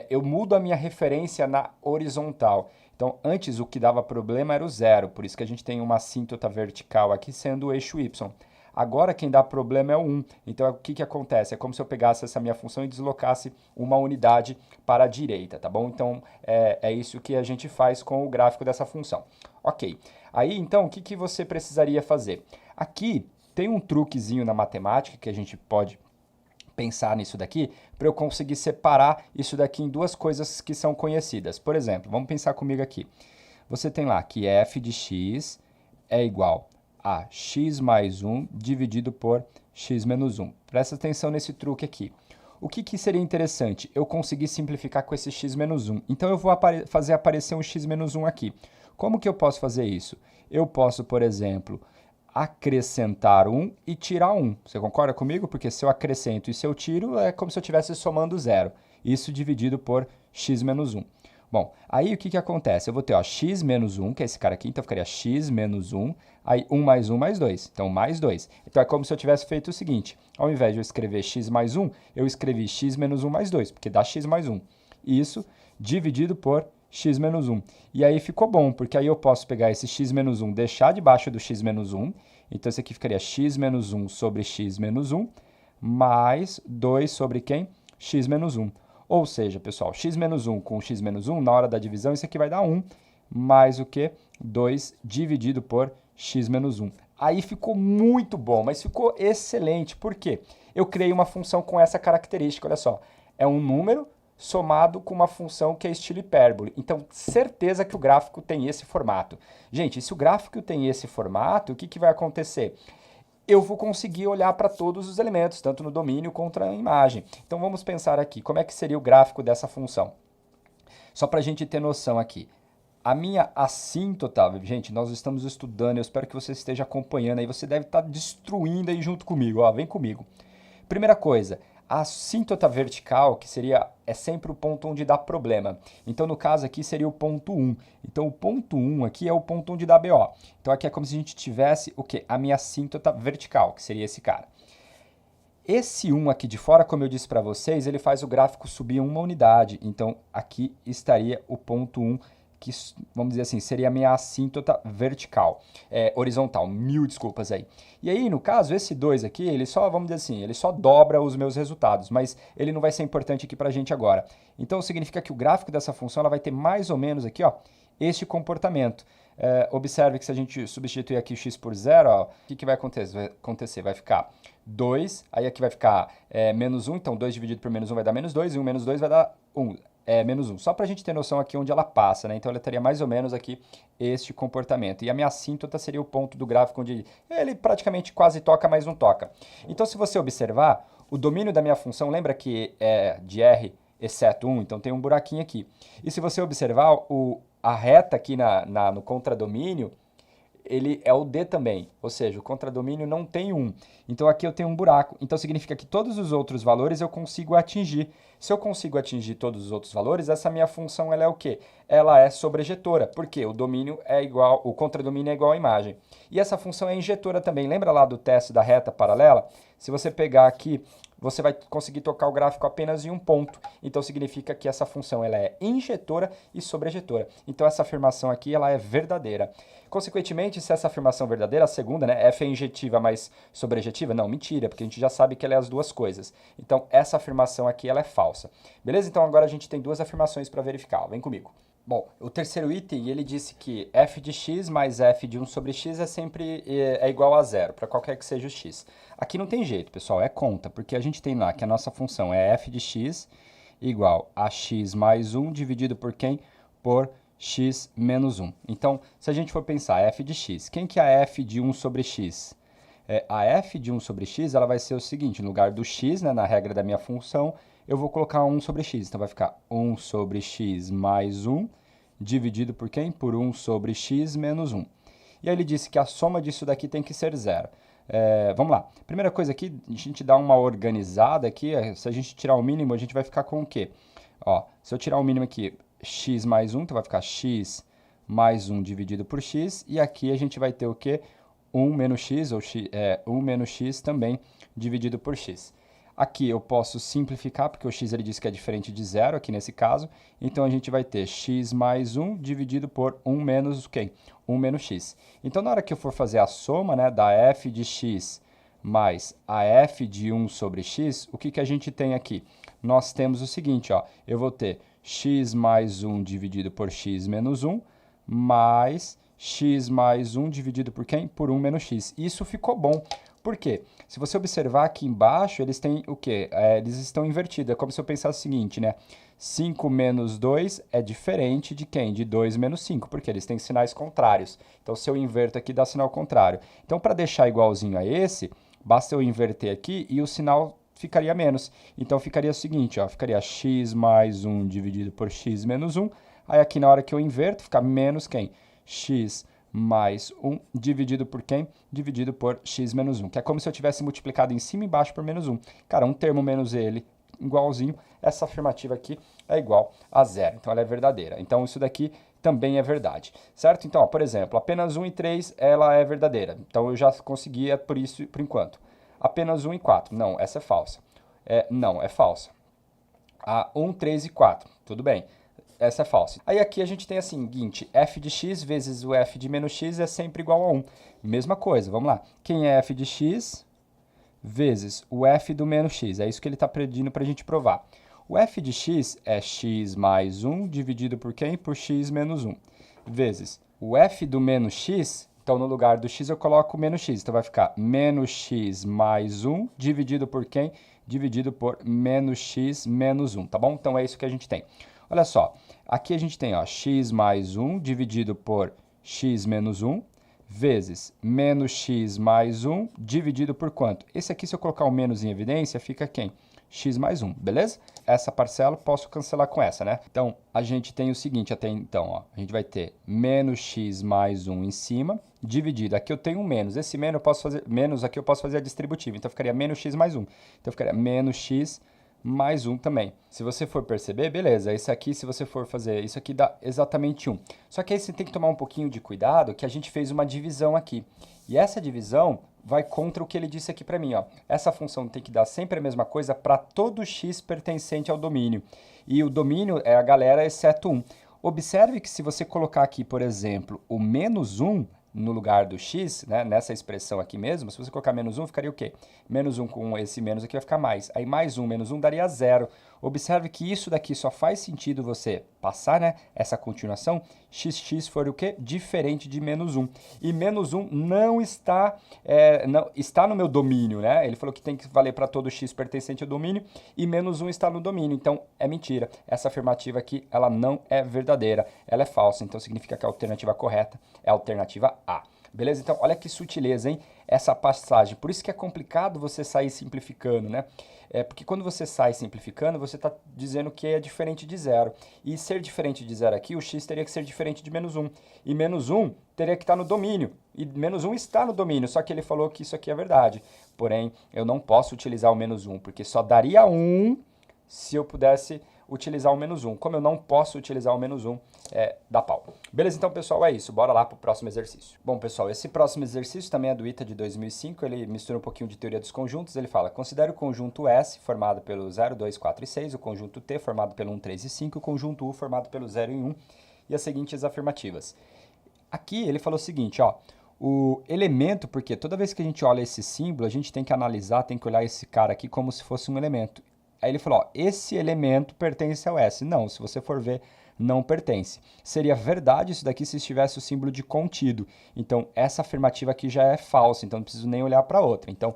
Eu mudo a minha referência na horizontal. Então, antes o que dava problema era o zero, por isso que a gente tem uma assíntota vertical aqui sendo o eixo y. Agora quem dá problema é o 1. Então, o que acontece? É como se eu pegasse essa minha função e deslocasse uma unidade para a direita, tá bom? Então, é isso que a gente faz com o gráfico dessa função. Ok. Aí, então, o que você precisaria fazer? Aqui tem um truquezinho na matemática que a gente pode pensar nisso daqui, para eu conseguir separar isso daqui em duas coisas que são conhecidas. Por exemplo, vamos pensar comigo aqui. Você tem lá que f de x é igual a x mais 1 dividido por x menos 1. Presta atenção nesse truque aqui. O que seria interessante? Eu conseguir simplificar com esse x menos 1. Então, eu vou fazer aparecer um x menos 1 aqui. Como que eu posso fazer isso? Eu posso, por exemplo, acrescentar 1 e tirar 1. Você concorda comigo? Porque se eu acrescento e se eu tiro, é como se eu estivesse somando 0. Isso dividido por x menos 1. Bom, aí o que acontece? Eu vou ter ó, x menos 1, que é esse cara aqui, então ficaria x menos 1, aí 1 mais 2, então mais 2. Então é como se eu tivesse feito o seguinte, ao invés de eu escrever x mais 1, eu escrevi x menos 1 mais 2, porque dá x mais 1. Isso dividido por x menos 1. E aí ficou bom, porque aí eu posso pegar esse x menos 1, deixar debaixo do x menos 1, então isso aqui ficaria x menos 1 sobre x menos 1, mais 2 sobre quem? X menos 1. Ou seja, pessoal, x menos 1 com x menos 1, na hora da divisão, isso aqui vai dar 1, mais o que? 2 dividido por x menos 1. Aí ficou muito bom, mas ficou excelente. Por quê? Eu criei uma função com essa característica, olha só. É um número somado com uma função que é estilo hipérbole. Então, certeza que o gráfico tem esse formato. Gente, se o gráfico tem esse formato, o que vai acontecer? Eu vou conseguir olhar para todos os elementos, tanto no domínio quanto na imagem. Então vamos pensar aqui, como é que seria o gráfico dessa função? Só para a gente ter noção aqui. A minha assíntota, gente, nós estamos estudando, eu espero que você esteja acompanhando aí, você deve estar destruindo aí junto comigo, ó, vem comigo. Primeira coisa, a assíntota vertical, que é sempre o ponto onde dá problema. Então, no caso aqui, seria o ponto 1. Então, o ponto 1 aqui é o ponto onde dá BO. Então, aqui é como se a gente tivesse o quê? A minha assíntota vertical, que seria esse cara. Esse 1 aqui de fora, como eu disse para vocês, ele faz o gráfico subir uma unidade. Então, aqui estaria o ponto 1, que, vamos dizer assim, seria a minha assíntota vertical, horizontal, mil desculpas aí. E aí, no caso, esse 2 aqui, ele só, vamos dizer assim, ele só dobra os meus resultados, mas ele não vai ser importante aqui pra gente agora. Então, significa que o gráfico dessa função, ela vai ter mais ou menos aqui, ó, este comportamento. Observe que se a gente substituir aqui x por 0, ó, o que vai acontecer? Vai ficar 2, aí aqui vai ficar menos 1, então 2 dividido por menos 1 vai dar menos 2, e 1 menos 2 vai dar 1. Menos 1, só para a gente ter noção aqui onde ela passa, né? Então ela teria mais ou menos aqui este comportamento. E a minha assíntota seria o ponto do gráfico onde ele praticamente quase toca, mas não toca. Então se você observar, o domínio da minha função, lembra que é de R exceto 1, então tem um buraquinho aqui. E se você observar, a reta aqui no contradomínio, ele é o D também, ou seja, o contradomínio não tem 1. Então aqui eu tenho um buraco, então significa que todos os outros valores eu consigo atingir. Se eu consigo atingir todos os outros valores, essa minha função ela é o quê? Ela é sobrejetora, porque o domínio é igual, o contradomínio é igual à imagem. E essa função é injetora também. Lembra lá do teste da reta paralela? Se você pegar aqui, você vai conseguir tocar o gráfico apenas em um ponto. Então significa que essa função ela é injetora e sobrejetora. Então essa afirmação aqui ela é verdadeira. Consequentemente, se essa afirmação é verdadeira, a segunda, né, f é injetiva mais sobrejetiva? Não, mentira, porque a gente já sabe que ela é as duas coisas. Então essa afirmação aqui ela é falsa. Beleza? Então agora a gente tem duas afirmações para verificar. Vem comigo. Bom, o terceiro item, ele disse que f de x mais f de 1 sobre x é sempre igual a zero, para qualquer que seja o x. Aqui não tem jeito, pessoal, é conta, porque a gente tem lá que a nossa função é f de x igual a x mais 1 dividido por quem? Por x menos 1. Então, se a gente for pensar f de x, quem que é a f de 1 sobre x? A f de 1 sobre x ela vai ser o seguinte, no lugar do x, né, na regra da minha função, eu vou colocar 1 sobre x. Então, vai ficar 1 sobre x mais 1 dividido por quem? Por 1 sobre x menos 1. E aí ele disse que a soma disso daqui tem que ser zero. Vamos lá. Primeira coisa aqui, a gente dá uma organizada aqui. Se a gente tirar o mínimo, a gente vai ficar com o quê? Ó, se eu tirar o mínimo aqui, x mais 1, então vai ficar x mais 1 dividido por x. E aqui a gente vai ter o quê? 1 menos x, ou 1 menos x também dividido por x. Aqui eu posso simplificar, porque o x ele diz que é diferente de zero, aqui nesse caso. Então, a gente vai ter x mais 1 dividido por 1 menos quem? 1 menos x. Então, na hora que eu for fazer a soma, né, da f de x mais a f de 1 sobre x, o que a gente tem aqui? Nós temos o seguinte, ó, eu vou ter x mais 1 dividido por x menos 1, mais x mais 1 dividido por quem? Por 1 menos x. Isso ficou bom. Por quê? Se você observar aqui embaixo, eles têm o quê? Eles estão invertidos. É como se eu pensasse o seguinte, né? 5 menos 2 é diferente de quem? De 2 menos 5, porque eles têm sinais contrários. Então, se eu inverto aqui, dá sinal contrário. Então, para deixar igualzinho a esse, basta eu inverter aqui e o sinal ficaria menos. Então, ficaria o seguinte, ó, ficaria x mais 1 dividido por x menos 1. Aí, aqui na hora que eu inverto, fica menos quem? x mais 1 dividido por quem? Dividido por x menos 1, que é como se eu tivesse multiplicado em cima e embaixo por menos 1. Cara, um termo menos ele igualzinho, essa afirmativa aqui é igual a zero, então ela é verdadeira. Então isso daqui também é verdade, certo? Então, ó, por exemplo, apenas 1 e 3, ela é verdadeira, então eu já conseguia por isso, por enquanto. Apenas 1 e 4, não, essa é falsa. Não, é falsa. A 1, 3 e 4, tudo bem. Essa é falsa. Aí aqui a gente tem a seguinte, f de x vezes o f de menos x é sempre igual a 1. Mesma coisa, vamos lá. Quem é f de x vezes o f do menos x? É isso que ele está pedindo para a gente provar. O f de x é x mais 1 dividido por quem? Por x menos 1. Vezes o f do menos x, então no lugar do x eu coloco menos x. Então vai ficar menos x mais 1 dividido por quem? Dividido por menos x menos 1, tá bom? Então é isso que a gente tem. Olha só, aqui a gente tem ó, x mais 1 dividido por x menos 1, vezes menos x mais 1 dividido por quanto? Esse aqui, se eu colocar o menos em evidência, fica quem? X mais 1, beleza? Essa parcela posso cancelar com essa, né? Então, a gente tem o seguinte até então, ó, a gente vai ter menos x mais 1 em cima, dividido. Aqui eu tenho um menos, esse menos, eu posso fazer, menos aqui eu posso fazer a distributiva, então ficaria menos x mais 1. Então, ficaria menos x mais 1 também. Se você for perceber, beleza, esse aqui, se você for fazer, isso aqui dá exatamente 1. Só que aí você tem que tomar um pouquinho de cuidado, que a gente fez uma divisão aqui. E essa divisão vai contra o que ele disse aqui para mim, ó. Essa função tem que dar sempre a mesma coisa para todo x pertencente ao domínio. E o domínio é a galera exceto 1. Observe que se você colocar aqui, por exemplo, o menos 1, no lugar do x, né, nessa expressão aqui mesmo, se você colocar menos 1, ficaria o quê? Menos 1 com esse menos aqui vai ficar mais. Aí mais 1 menos 1 daria 0. Observe que isso daqui só faz sentido você passar, né, essa continuação, xx for o quê? Diferente de menos 1. E menos 1 não está, não, está no meu domínio, né? Ele falou que tem que valer para todo x pertencente ao domínio e menos 1 está no domínio. Então, é mentira. Essa afirmativa aqui, ela não é verdadeira. Ela é falsa. Então, significa que a alternativa correta é a alternativa A. Beleza? Então, olha que sutileza, hein? Essa passagem. Por isso que é complicado você sair simplificando, né? Porque quando você sai simplificando, você está dizendo que é diferente de zero. E ser diferente de zero aqui, o x teria que ser diferente de menos 1. E menos 1 teria que estar no domínio. E menos 1 está no domínio, só que ele falou que isso aqui é verdade. Porém, eu não posso utilizar o menos 1, porque só daria 1 se eu pudesse utilizar o menos 1. Como eu não posso utilizar o menos 1, dá pau. Beleza? Então, pessoal, é isso. Bora lá para o próximo exercício. Bom, pessoal, esse próximo exercício também é do ITA de 2005. Ele mistura um pouquinho de teoria dos conjuntos. Ele fala, considere o conjunto S formado pelo 0, 2, 4 e 6, o conjunto T formado pelo 1, 3 e 5, o conjunto U formado pelo 0 e 1 e as seguintes afirmativas. Aqui ele falou o seguinte, ó, o elemento, porque toda vez que a gente olha esse símbolo, a gente tem que analisar, tem que olhar esse cara aqui como se fosse um elemento. Aí ele falou, ó, esse elemento pertence ao S. Não, se você for ver, não pertence. Seria verdade isso daqui se estivesse o símbolo de contido. Então, essa afirmativa aqui já é falsa, então não preciso nem olhar para outra. Então,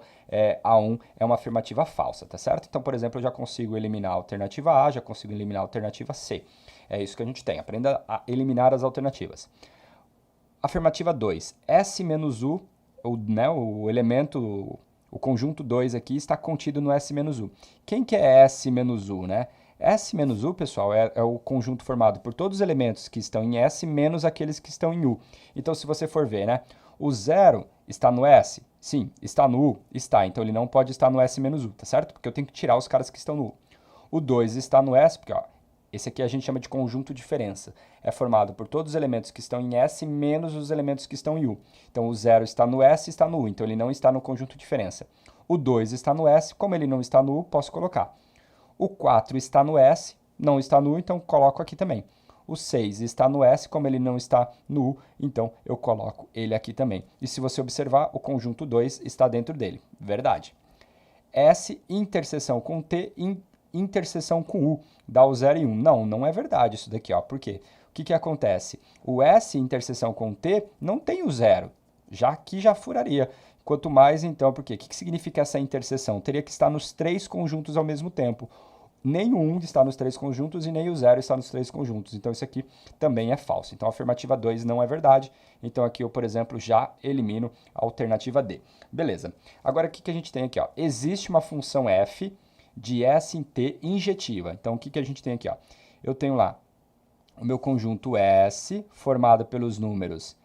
A1 é uma afirmativa falsa, tá certo? Então, por exemplo, eu já consigo eliminar a alternativa A, já consigo eliminar a alternativa C. É isso que a gente tem, aprenda a eliminar as alternativas. Afirmativa 2, S menos U, o elemento... O conjunto 2 aqui está contido no S menos U. Quem que é S menos U, né? S menos U, pessoal, é o conjunto formado por todos os elementos que estão em S menos aqueles que estão em U. Então, se você for ver, né? O 0 está no S? Sim. Está no U? Está. Então, ele não pode estar no S menos U, tá certo? Porque eu tenho que tirar os caras que estão no U. O 2 está no S, porque, ó, esse aqui a gente chama de conjunto diferença. É formado por todos os elementos que estão em S menos os elementos que estão em U. Então, o 0 está no S e está no U. Então, ele não está no conjunto diferença. O 2 está no S. Como ele não está no U, posso colocar. O 4 está no S, não está no U, então coloco aqui também. O 6 está no S, como ele não está no U, então eu coloco ele aqui também. E se você observar, o conjunto 2 está dentro dele. Verdade. S interseção com T, interseção com U, dá o 0 e 1. Não, não é verdade isso daqui, ó. Por quê? O que acontece? O S interseção com T não tem o 0. Aqui já furaria. Quanto mais, então, por quê? O que significa essa interseção? Teria que estar nos 3 conjuntos ao mesmo tempo. Nem o 1 está nos 3 conjuntos e nem o 0 está nos 3 conjuntos. Então, isso aqui também é falso. Então, a afirmativa 2 não é verdade. Então, aqui eu, por exemplo, já elimino a alternativa D. Beleza. Agora, o que a gente tem aqui? Ó? Existe uma função f de S em T injetiva. Então, o que a gente tem aqui? Ó? Eu tenho lá o meu conjunto S, formado pelos números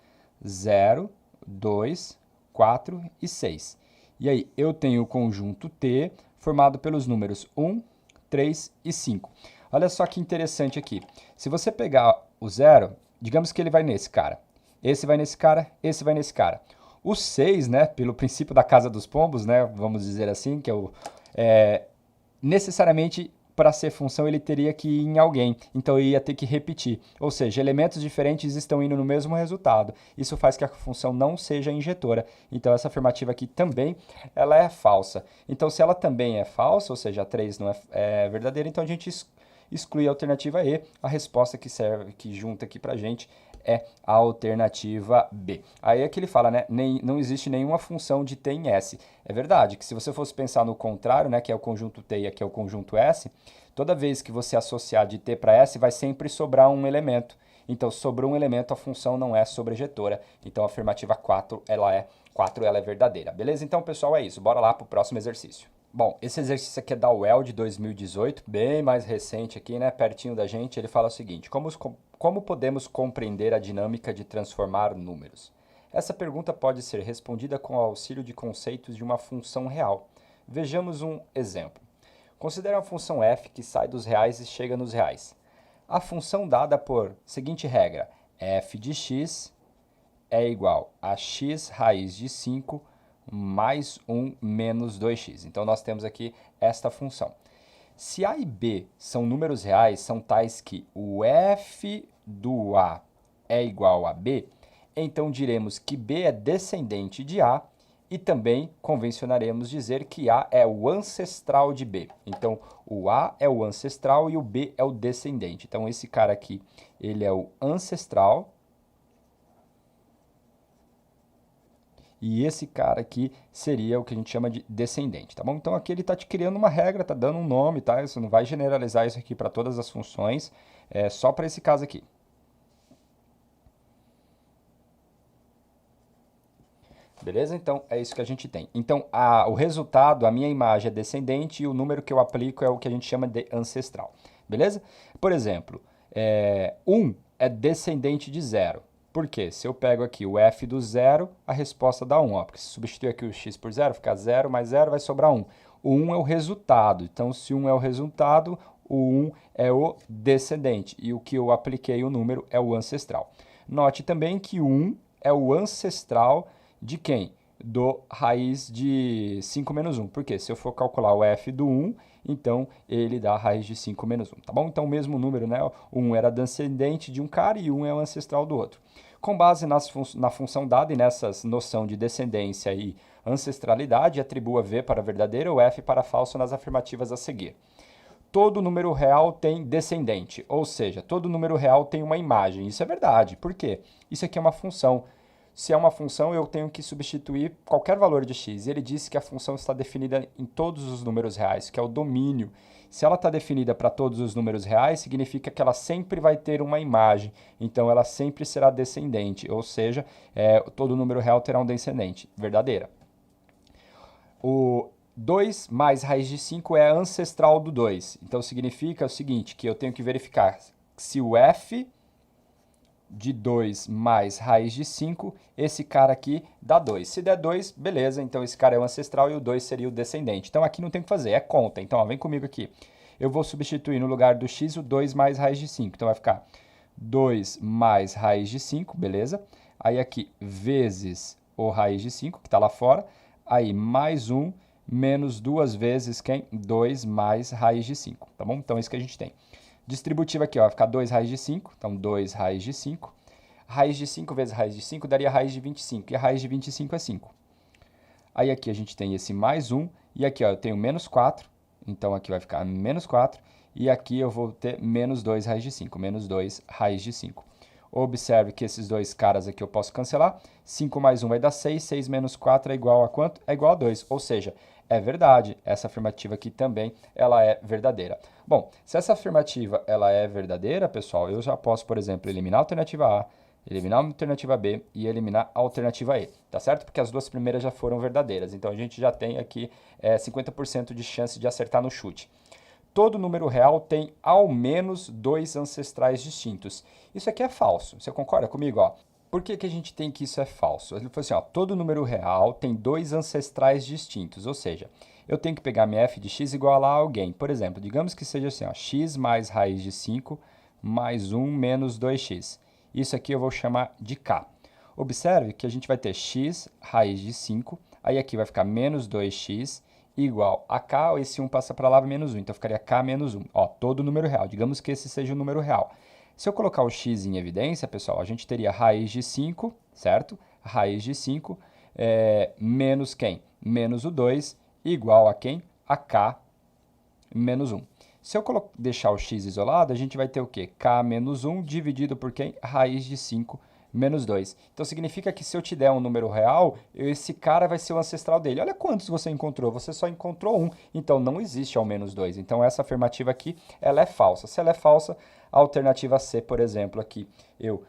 0, 2, 4 e 6. E aí, eu tenho o conjunto T, formado pelos números 1, 3 e 5. Olha só que interessante aqui. Se você pegar o 0, digamos que ele vai nesse cara. Esse vai nesse cara, esse vai nesse cara. O 6, né, pelo princípio da casa dos pombos, né, vamos dizer assim, que necessariamente para ser função ele teria que ir em alguém, então eu ia ter que repetir. Ou seja, elementos diferentes estão indo no mesmo resultado. Isso faz que a função não seja injetora. Então essa afirmativa aqui também ela é falsa. Então se ela também é falsa, ou seja, a 3 não é verdadeira, então a gente exclui a alternativa E. A resposta que serve, que junta aqui pra gente é a alternativa B. Aí é que ele fala, né, não existe nenhuma função de T em S. É verdade que se você fosse pensar no contrário, né, que é o conjunto T e aqui é o conjunto S, toda vez que você associar de T para S, vai sempre sobrar um elemento. Então, sobrou um elemento, a função não é sobrejetora. Então, a afirmativa 4, ela é verdadeira. Beleza? Então, pessoal, é isso. Bora lá para o próximo exercício. Bom, esse exercício aqui é da UEL de 2018, bem mais recente aqui, né, pertinho da gente. Ele fala o seguinte: como podemos compreender a dinâmica de transformar números? Essa pergunta pode ser respondida com o auxílio de conceitos de uma função real. Vejamos um exemplo. Considere a função f que sai dos reais e chega nos reais. A função dada por seguinte regra: f de x é igual a x raiz de 5 mais 1 menos 2x. Então, nós temos aqui esta função. Se a e b são números reais, são tais que o f do a é igual a b, então diremos que b é descendente de a e também convencionaremos dizer que a é o ancestral de b. Então, o a é o ancestral e o b é o descendente. Então, esse cara aqui, ele é o ancestral. E esse cara aqui seria o que a gente chama de descendente, tá bom? Então aqui ele está te criando uma regra, está dando um nome, tá? Você não vai generalizar isso aqui para todas as funções, é só para esse caso aqui. Beleza? Então é isso que a gente tem. Então o resultado, a minha imagem é descendente e o número que eu aplico é o que a gente chama de ancestral. Beleza? Por exemplo, 1 é descendente de 0. Por quê? Se eu pego aqui o f do 0, a resposta dá 1. Ó, porque se substituir aqui o x por 0, fica 0 mais 0, vai sobrar 1. O 1 é o resultado. Então, se 1 é o resultado, o 1 é o descendente. E o que eu apliquei, o número, é o ancestral. Note também que 1 é o ancestral de quem? Do raiz de 5 menos 1. Por quê? Se eu for calcular o f do 1, então ele dá a raiz de 5 menos 1, tá bom? Então o mesmo número, né? O 1 era descendente de um cara e 1 é o ancestral do outro. Com base na função dada e nessas noção de descendência e ancestralidade, atribua V para verdadeiro ou F para falso nas afirmativas a seguir. Todo número real tem descendente, ou seja, todo número real tem uma imagem. Isso é verdade. Por quê? Isso aqui é uma função. Se é uma função, eu tenho que substituir qualquer valor de x. Ele disse que a função está definida em todos os números reais, que é o domínio. Se ela está definida para todos os números reais, significa que ela sempre vai ter uma imagem. Então, ela sempre será descendente, ou seja, todo número real terá um descendente. Verdadeira. O 2 mais raiz de 5 é ancestral do 2. Então, significa o seguinte, que eu tenho que verificar se o f de 2 mais raiz de 5, esse cara aqui dá 2. Se der 2, beleza, então esse cara é o ancestral e o 2 seria o descendente. Então aqui não tem o que fazer, é conta. Então ó, vem comigo aqui. Eu vou substituir no lugar do x o 2 mais raiz de 5. Então vai ficar 2 mais raiz de 5, beleza? Aí aqui vezes o raiz de 5, que está lá fora. Aí mais 1 menos 2 vezes quem? 2 mais raiz de 5, tá bom? Então é isso que a gente tem. Distributiva aqui, ó, vai ficar 2 raiz de 5, então 2 raiz de 5. Raiz de 5 vezes raiz de 5 daria raiz de 25, e a raiz de 25 é 5. Aí aqui a gente tem esse mais 1, e aqui ó, eu tenho menos 4, então aqui vai ficar menos 4, e aqui eu vou ter menos 2 raiz de 5, menos 2 raiz de 5. Observe que esses dois caras aqui eu posso cancelar, 5 mais 1 vai dar 6, 6 menos 4 é igual a quanto? É igual a 2, ou seja, é verdade, essa afirmativa aqui também, ela é verdadeira. Bom, se essa afirmativa ela é verdadeira, pessoal, eu já posso, por exemplo, eliminar a alternativa A, eliminar a alternativa B e eliminar a alternativa E, tá certo? Porque as duas primeiras já foram verdadeiras, então a gente já tem aqui 50% de chance de acertar no chute. todo número real tem ao menos dois ancestrais distintos. Isso aqui é falso. Você concorda comigo? Ó? Por que a gente tem que isso é falso? Ele falou assim, ó, todo número real tem dois ancestrais distintos, ou seja, eu tenho que pegar minha f de x igual a alguém. Por exemplo, digamos que seja assim, ó, x mais raiz de 5 mais 1 menos 2x. Isso aqui eu vou chamar de k. Observe que a gente vai ter x raiz de 5, aí aqui vai ficar menos 2x igual a k, esse 1 passa para lá, menos 1, então ficaria k menos 1. Ó, todo número real, digamos que esse seja o número real. Se eu colocar o x em evidência, pessoal, a gente teria raiz de 5, certo? Raiz de 5 menos quem? Menos o 2 igual a quem? A k menos 1. Se eu deixar o x isolado, a gente vai ter o quê? K menos 1 dividido por quem? Raiz de 5 menos 2. Então, significa que se eu te der um número real, esse cara vai ser o ancestral dele. Olha quantos você encontrou. Você só encontrou um. Então, não existe ao menos 2. Então, essa afirmativa aqui, ela é falsa. Se ela é falsa, a alternativa C, por exemplo, aqui, eu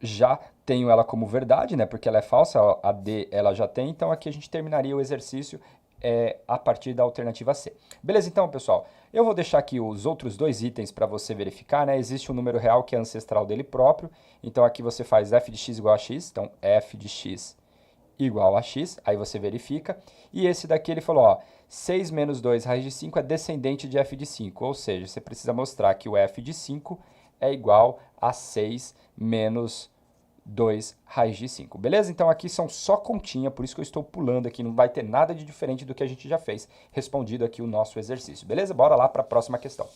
já tenho ela como verdade, né? Porque ela é falsa, a D ela já tem. Então, aqui a gente terminaria o exercício a partir da alternativa C. Beleza, então, pessoal, eu vou deixar aqui os outros dois itens para você verificar, né? Existe um número real que é ancestral dele próprio, então aqui você faz f de x igual a x, então f de x igual a x, aí você verifica, e esse daqui ele falou, ó, 6 menos 2 raiz de 5 é descendente de f de 5, ou seja, você precisa mostrar que o f de 5 é igual a 6 menos 2 raiz de 5, beleza? Então aqui são só continha, por isso que eu estou pulando aqui, não vai ter nada de diferente do que a gente já fez, respondido aqui o nosso exercício, beleza? Bora lá para a próxima questão.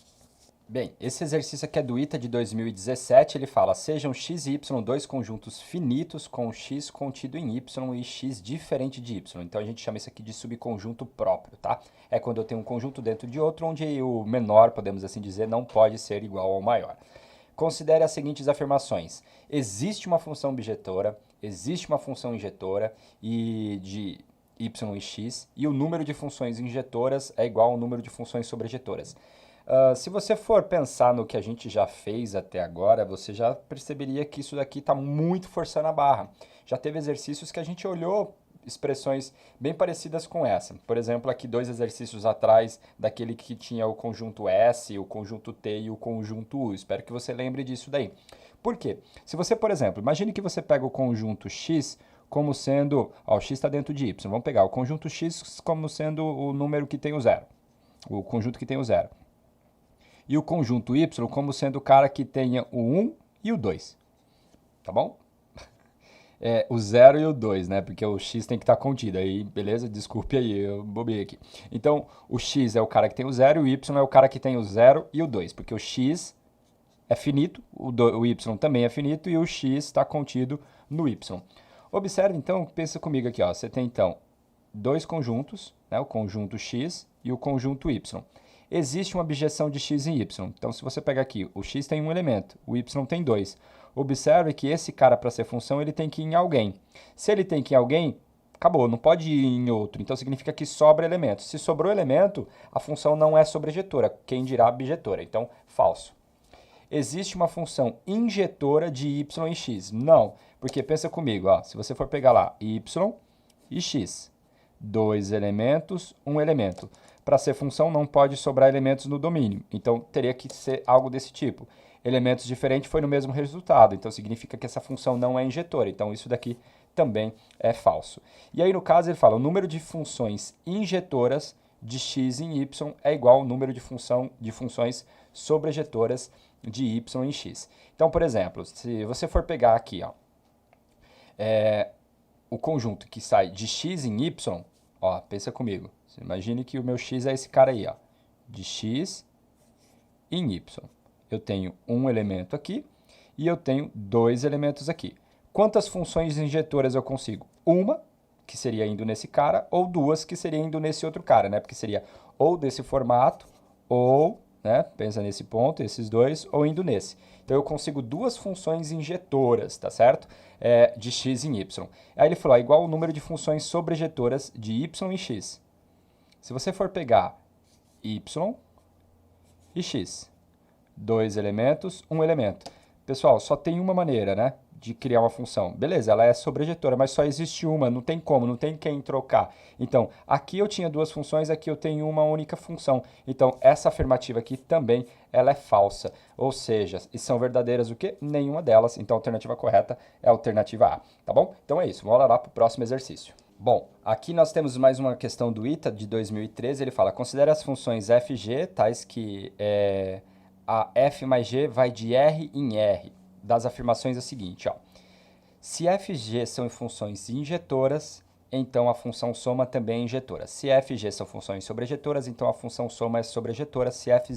Bem, esse exercício aqui é do ITA de 2017, ele fala, sejam x e y dois conjuntos finitos com x contido em y e x diferente de y. Então a gente chama isso aqui de subconjunto próprio, tá? É quando eu tenho um conjunto dentro de outro, onde o menor, podemos assim dizer, não pode ser igual ao maior. Considere as seguintes afirmações. Existe uma função objetora, existe uma função injetora de y e x, e o número de funções injetoras é igual ao número de funções sobrejetoras. Se você for pensar no que a gente já fez até agora, você já perceberia que isso daqui está muito forçando a barra. Já teve exercícios que a gente olhou expressões bem parecidas com essa. Por exemplo, aqui dois exercícios atrás, daquele que tinha o conjunto S, o conjunto T e o conjunto U. Espero que você lembre disso daí. Por quê? Se você, por exemplo, imagine que você pega o conjunto X como sendo, ó, o X está dentro de Y. Vamos pegar o conjunto X como sendo o número que tem o zero, o conjunto que tem o zero. E o conjunto Y como sendo o cara que tenha o 1 e o 2. Tá bom? O 0 e o 2, né? Porque o x tem que estar contido. Aí, beleza? Desculpe aí, eu bobei aqui. Então, o x é o cara que tem o 0 e o y é o cara que tem o 0 e o 2. Porque o x é finito, o y também é finito e o x está contido no y. Observe, então, pensa comigo aqui, ó. Você tem, então, dois conjuntos, né? O conjunto x e o conjunto y. Existe uma objeção de x em y. Então, se você pegar aqui, o x tem um elemento, o y tem dois. Observe que esse cara, para ser função, ele tem que ir em alguém. Se ele tem que ir em alguém, acabou, não pode ir em outro. Então, significa que sobra elemento. Se sobrou elemento, a função não é sobrejetora, quem dirá objetora. Então, falso. Existe uma função injetora de y em x? Não, porque pensa comigo, ó, se você for pegar lá y e x, dois elementos, um elemento. Para ser função, não pode sobrar elementos no domínio. Então, teria que ser algo desse tipo. Elementos diferentes foi no mesmo resultado. Então, significa que essa função não é injetora. Então, isso daqui também é falso. E aí, no caso, ele fala, o número de funções injetoras de x em y é igual ao número de funções sobrejetoras de y em x. Então, por exemplo, se você for pegar aqui, ó, o conjunto que sai de x em y, ó, pensa comigo. Imagine que o meu x é esse cara aí, ó, de x em y. Eu tenho um elemento aqui e eu tenho dois elementos aqui. Quantas funções injetoras eu consigo? Uma, que seria indo nesse cara, ou duas, que seria indo nesse outro cara, né? Porque seria ou desse formato, ou, né? Pensa nesse ponto, esses dois, ou indo nesse. Então, eu consigo duas funções injetoras, tá certo? De x em y. Aí ele falou, igual o número de funções sobrejetoras de y em x. Se você for pegar y e x, dois elementos, um elemento. Pessoal, só tem uma maneira, né, de criar uma função. Beleza, ela é sobrejetora, mas só existe uma, não tem como, não tem quem trocar. Então, aqui eu tinha duas funções, aqui eu tenho uma única função. Então, essa afirmativa aqui também, ela é falsa. Ou seja, e são verdadeiras o quê? Nenhuma delas. Então, a alternativa correta é a alternativa A, tá bom? Então é isso, vamos lá para o próximo exercício. Bom, aqui nós temos mais uma questão do ITA de 2013, ele fala, considere as funções f e g, tais que a f mais g vai de R em R. Das afirmações é o seguinte, ó. Se f e g são funções injetoras, então a função soma também é injetora. Se f e g são funções sobrejetoras, então a função soma é sobrejetora. Se f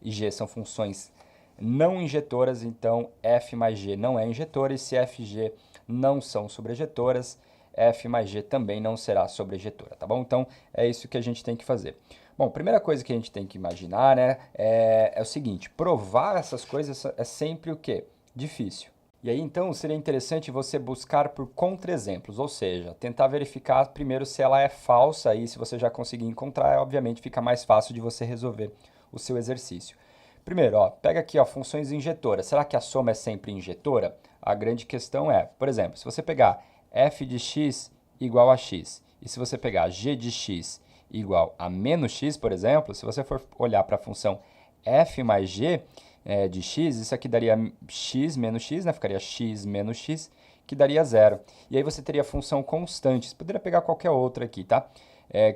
e g são funções não injetoras, então f mais g não é injetora. E se f e g não são sobrejetoras, f mais g também não será sobrejetora, tá bom? Então, é isso que a gente tem que fazer. Bom, primeira coisa que a gente tem que imaginar, né, é o seguinte, provar essas coisas é sempre o quê? Difícil. E aí, então, seria interessante você buscar por contra-exemplos, ou seja, tentar verificar primeiro se ela é falsa e se você já conseguir encontrar, obviamente fica mais fácil de você resolver o seu exercício. Primeiro, ó, pega aqui, ó, funções injetoras. Será que a soma é sempre injetora? A grande questão é, por exemplo, se você pegar f de x igual a x, e se você pegar g de x igual a menos x, por exemplo, se você for olhar para a função f mais g de x, isso aqui daria x menos x, né? Ficaria x menos x, que daria zero. E aí você teria a função constante. Você poderia pegar qualquer outra aqui, tá?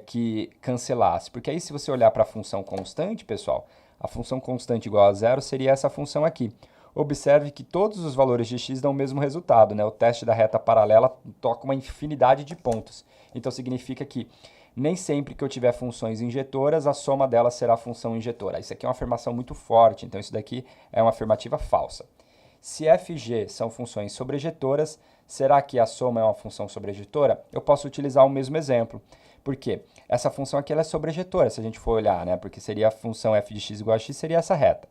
Que cancelasse. Porque aí se você olhar para a função constante, pessoal, a função constante igual a zero seria essa função aqui. Observe que todos os valores de x dão o mesmo resultado, né? O teste da reta paralela toca uma infinidade de pontos. Então significa que nem sempre que eu tiver funções injetoras, a soma delas será a função injetora. Isso aqui é uma afirmação muito forte, então isso daqui é uma afirmativa falsa. Se f e g são funções sobrejetoras, será que a soma é uma função sobrejetora? Eu posso utilizar o mesmo exemplo. Por quê? Essa função aqui ela é sobrejetora, se a gente for olhar, né? Porque seria a função f de x igual a x, seria essa reta.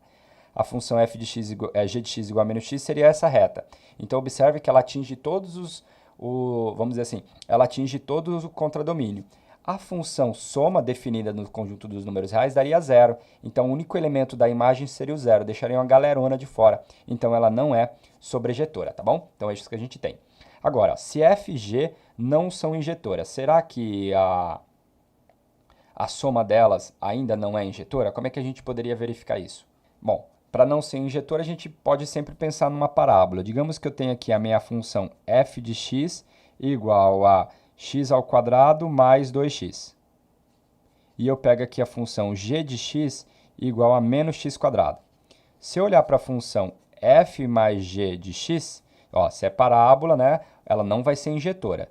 A função f de x g de x igual a menos x seria essa reta. Então, observe que ela atinge todos os, vamos dizer assim, ela atinge todo o contradomínio. A função soma definida no conjunto dos números reais daria zero. Então, o único elemento da imagem seria o zero. Deixaria uma galerona de fora. Então, ela não é sobrejetora, tá bom? Então, é isso que a gente tem. Agora, se f e g não são injetoras, será que a soma delas ainda não é injetora? Como é que a gente poderia verificar isso? Bom, para não ser injetora, a gente pode sempre pensar numa parábola. Digamos que eu tenho aqui a minha função f de x igual a x ao quadrado mais 2x. E eu pego aqui a função g de x igual a menos x quadrado. Se eu olhar para a função f mais g de x, ó, se é parábola, né, ela não vai ser injetora,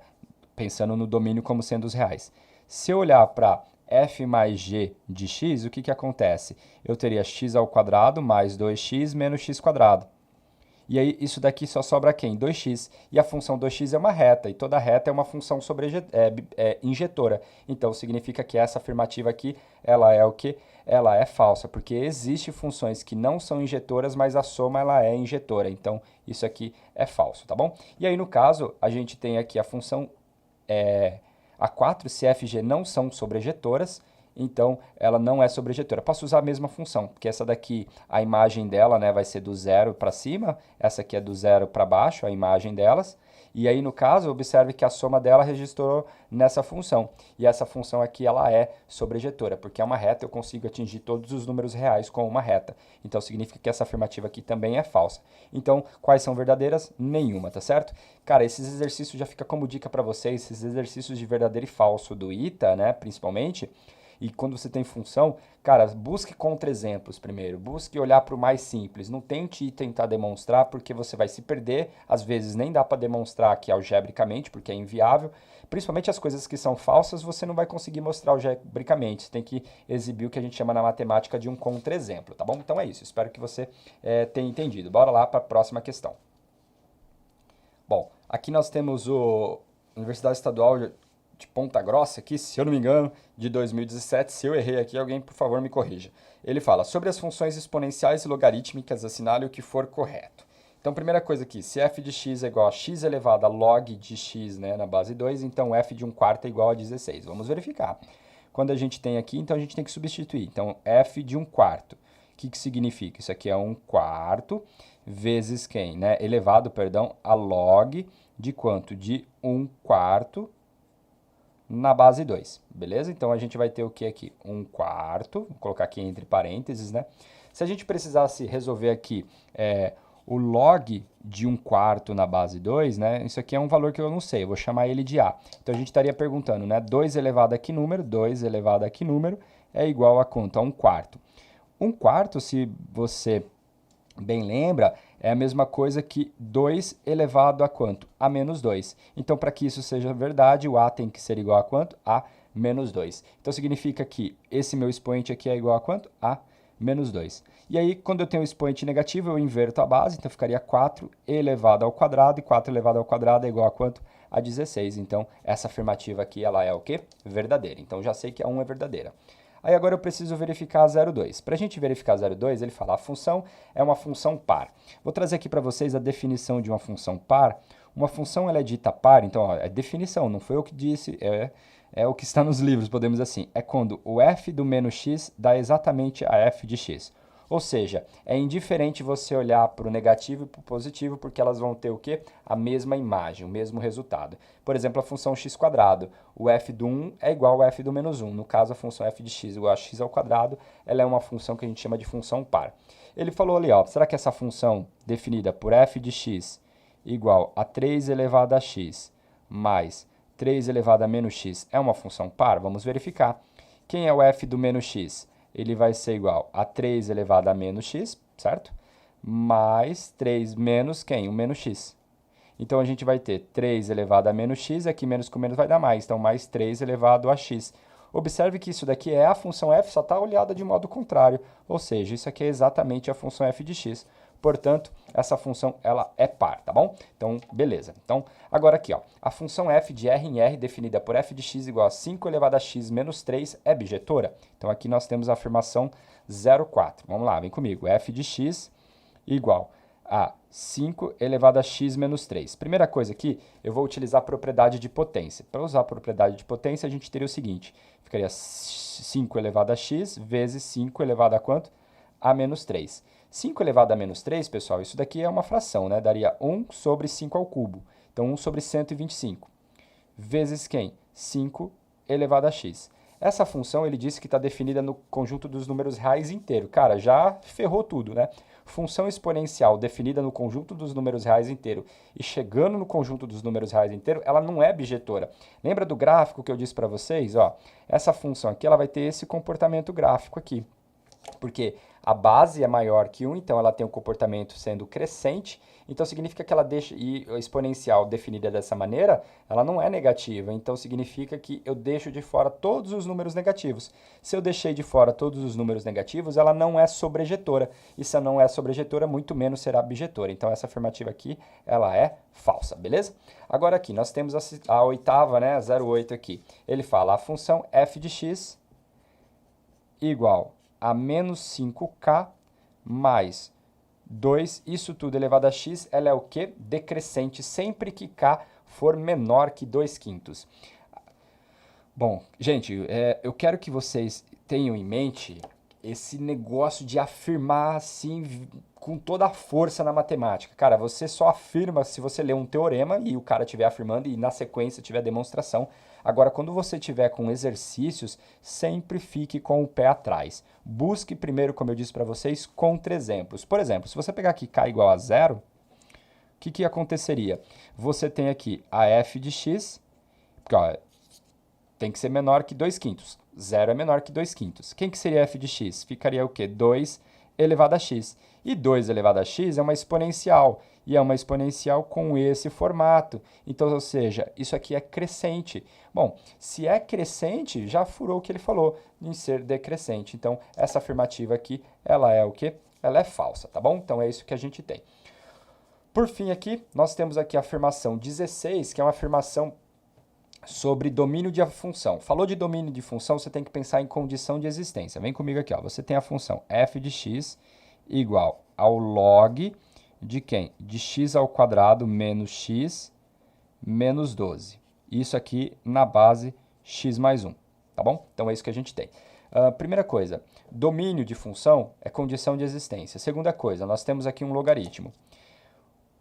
pensando no domínio como sendo os reais. Se eu olhar para f mais g de x, o que que acontece? Eu teria x ao quadrado mais 2x menos x quadrado. E aí, isso daqui só sobra quem? 2x. E a função 2x é uma reta, e toda reta é uma função injetora. Então, significa que essa afirmativa aqui, ela é o quê? Ela é falsa, porque existem funções que não são injetoras, mas a soma ela é injetora. Então, isso aqui é falso, tá bom? E aí, no caso, a gente tem aqui a função A4, se f e g não são sobrejetoras, então ela não é sobrejetora. Posso usar a mesma função, porque essa daqui, a imagem dela, né, vai ser do zero para cima, essa aqui é do zero para baixo, a imagem delas. E aí, no caso, observe que a soma dela registrou nessa função. E essa função aqui, ela é sobrejetora, porque é uma reta, eu consigo atingir todos os números reais com uma reta. Então, significa que essa afirmativa aqui também é falsa. Então, quais são verdadeiras? Nenhuma, tá certo? Cara, esses exercícios já fica como dica para vocês, esses exercícios de verdadeiro e falso do ITA, né, principalmente. E quando você tem função, cara, busque contra-exemplos primeiro, busque olhar para o mais simples, não tente tentar demonstrar porque você vai se perder, às vezes nem dá para demonstrar aqui algebricamente porque é inviável, principalmente as coisas que são falsas você não vai conseguir mostrar algebricamente, você tem que exibir o que a gente chama na matemática de um contra-exemplo, tá bom? Então é isso, espero que você tenha entendido. Bora lá para a próxima questão. Bom, aqui nós temos a Universidade Estadual de Ponta Grossa aqui, se eu não me engano, de 2017. Se eu errei aqui, alguém, por favor, me corrija. Ele fala sobre as funções exponenciais e logarítmicas, assinale o que for correto. Então, primeira coisa aqui, se f de x é igual a x elevado a log de x, né, na base 2, então f de 1/4 é igual a 16. Vamos verificar. Quando a gente tem aqui, então a gente tem que substituir. Então, f de 1/4, que significa? Isso aqui é 1/4 vezes quem, né? Elevado, perdão, a log de quanto? De 1/4 na base 2, beleza? Então, a gente vai ter o que aqui? 1/4, vou colocar aqui entre parênteses, né? Se a gente precisasse resolver aqui o log de 1/4 na base 2, né? Isso aqui é um valor que eu não sei, eu vou chamar ele de A. Então, a gente estaria perguntando, né? 2 elevado a que número? 2 elevado a que número é igual a quanto? A 1/4. 1/4, se você bem lembra, é a mesma coisa que 2 elevado a quanto? A menos 2. Então, para que isso seja verdade, o A tem que ser igual a quanto? A menos 2. Então, significa que esse meu expoente aqui é igual a quanto? A menos 2. E aí, quando eu tenho um expoente negativo, eu inverto a base, então ficaria 4 elevado ao quadrado, e 4 elevado ao quadrado é igual a quanto? A 16. Então, essa afirmativa aqui, ela é o quê? Verdadeira. Então, já sei que a 1 é verdadeira. Aí agora eu preciso verificar a 0,2. Para a gente verificar a 0,2, ele fala a função é uma função par. Vou trazer aqui para vocês a definição de uma função par. Uma função ela é dita par, então ó, é definição, não foi eu que disse, é o que está nos livros, podemos dizer assim. É quando o f do menos x dá exatamente a f de x. Ou seja, é indiferente você olhar para o negativo e para o positivo, porque elas vão ter o quê? A mesma imagem, o mesmo resultado. Por exemplo, a função x², o f do 1 é igual ao f do menos 1. No caso, a função f de x igual a x ao quadrado, ela é uma função que a gente chama de função par. Ele falou ali, ó, será que essa função definida por f de x igual a 3 elevado a x mais 3 elevado a menos x é uma função par? Vamos verificar. Quem é o f do menos x? Ele vai ser igual a 3 elevado a menos x, certo? Mais 3 menos quem? O menos x. Então, a gente vai ter 3 elevado a menos x, aqui menos com menos vai dar mais, então mais 3 elevado a x. Observe que isso daqui é a função f, só está olhada de modo contrário, ou seja, isso aqui é exatamente a função f de x. Portanto, essa função ela é par, tá bom? Então, beleza. Então, agora aqui, ó, a função f de R em R definida por f de x igual a 5 elevado a x menos 3 é bijetora. Então, aqui nós temos a afirmação 0,4. Vamos lá, vem comigo. f de x igual a 5 elevado a x menos 3. Primeira coisa aqui, eu vou utilizar a propriedade de potência. Para usar a propriedade de potência, a gente teria o seguinte, ficaria 5 elevado a x vezes 5 elevado a quanto? A menos 3. 5 elevado a menos 3, pessoal, isso daqui é uma fração, né? Daria 1 sobre 5 ao cubo. Então, 1 sobre 125. Vezes quem? 5 elevado a x. Essa função, ele disse que está definida no conjunto dos números reais inteiro. Cara, já ferrou tudo, né? Função exponencial definida no conjunto dos números reais inteiro e chegando no conjunto dos números reais inteiro, ela não é bijetora. Lembra do gráfico que eu disse para vocês? Ó, essa função aqui, ela vai ter esse comportamento gráfico aqui. Porque a base é maior que 1, então ela tem um comportamento sendo crescente, então significa que ela deixa, e a exponencial definida dessa maneira, ela não é negativa, então significa que eu deixo de fora todos os números negativos. Se eu deixei de fora todos os números negativos, ela não é sobrejetora, e se ela não é sobrejetora, muito menos será bijetora. Então essa afirmativa aqui, ela é falsa, beleza? Agora aqui, nós temos a oitava, né, a 0,8 aqui. Ele fala a função f de x igual a menos 5k mais 2, isso tudo elevado a x, ela é o quê? Decrescente, sempre que k for menor que 2/5. Bom, gente, eu quero que vocês tenham em mente esse negócio de afirmar assim com toda a força na matemática. Cara, você só afirma se você ler um teorema e o cara estiver afirmando e na sequência tiver demonstração. Agora, quando você tiver com exercícios, sempre fique com o pé atrás. Busque primeiro, como eu disse para vocês, contra-exemplos. Por exemplo, se você pegar aqui k igual a 0, o que aconteceria? Você tem aqui a f de x, porque, ó, tem que ser menor que 2/5. 0 é menor que 2/5. Quem que seria f de x? Ficaria o quê? 2 elevado a x. E 2 elevado a x é uma exponencial. E é uma exponencial com esse formato. Então, ou seja, isso aqui é crescente. Bom, se é crescente, já furou o que ele falou em ser decrescente. Então, essa afirmativa aqui, ela é o quê? Ela é falsa, tá bom? Então, é isso que a gente tem. Por fim aqui, nós temos aqui a afirmação 16, que é uma afirmação sobre domínio de função. Falou de domínio de função, você tem que pensar em condição de existência. Vem comigo aqui, ó. Você tem a função f de x igual ao log de quem? De x ao quadrado menos x menos 12. Isso aqui na base x mais 1, tá bom? Então é isso que a gente tem. Primeira coisa, domínio de função é condição de existência. Segunda coisa, nós temos aqui um logaritmo.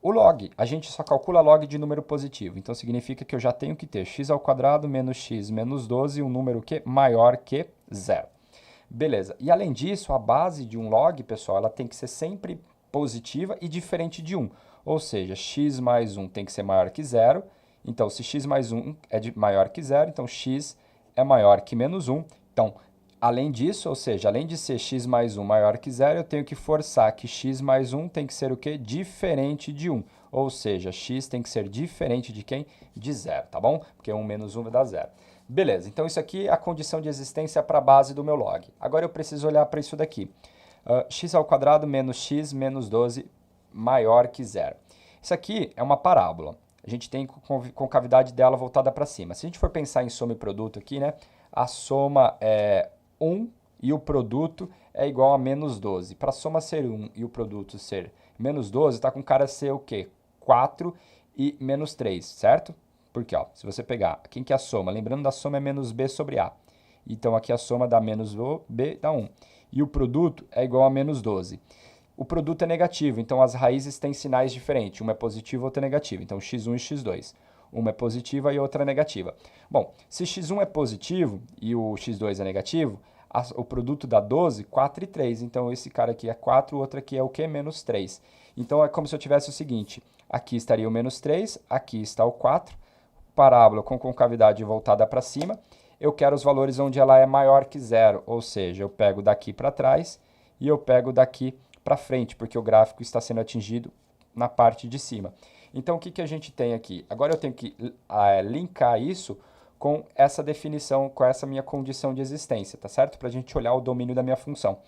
O log, a gente só calcula log de número positivo, então significa que eu já tenho que ter x ao quadrado menos x menos 12, um número que maior que zero. Beleza, e além disso, a base de um log, pessoal, ela tem que ser sempre positiva e diferente de 1. Ou seja, x mais 1 tem que ser maior que zero. Então, se x mais 1 é maior que zero, então x é maior que menos 1. Então, além disso, ou seja, além de ser x mais 1 maior que zero, eu tenho que forçar que x mais 1 tem que ser o quê? Diferente de 1. Ou seja, x tem que ser diferente de quem? De zero, tá bom? Porque 1 menos 1 vai dar zero. Beleza, então isso aqui é a condição de existência para a base do meu log. Agora eu preciso olhar para isso daqui. X ao quadrado menos x menos 12 maior que zero. Isso aqui é uma parábola. A gente tem concavidade dela voltada para cima. Se a gente for pensar em soma e produto aqui, né? A soma é 1 e o produto é igual a menos 12. Para a soma ser 1 e o produto ser menos 12, está com cara a ser o quê? 4 e menos 3, certo? Porque, ó, se você pegar, quem que é a soma? Lembrando da soma é menos b sobre a. Então, aqui a soma dá menos b, dá 1. E o produto é igual a menos 12. O produto é negativo, então as raízes têm sinais diferentes. Uma é positiva, outra é negativa. Então, x1 e x2. Uma é positiva e outra é negativa. Bom, se x1 é positivo e o x2 é negativo, o produto dá 12, 4 e 3. Então, esse cara aqui é 4, o outro aqui é o quê? Menos 3. Então, é como se eu tivesse o seguinte. Aqui estaria o menos 3, aqui está o 4. Parábola com concavidade voltada para cima. Eu quero os valores onde ela é maior que zero. Ou seja, eu pego daqui para trás e eu pego daqui para frente, porque o gráfico está sendo atingido na parte de cima. Então, o que a gente tem aqui? Agora eu tenho que linkar isso com essa definição, com essa minha condição de existência, tá certo? Para a gente olhar o domínio da minha função.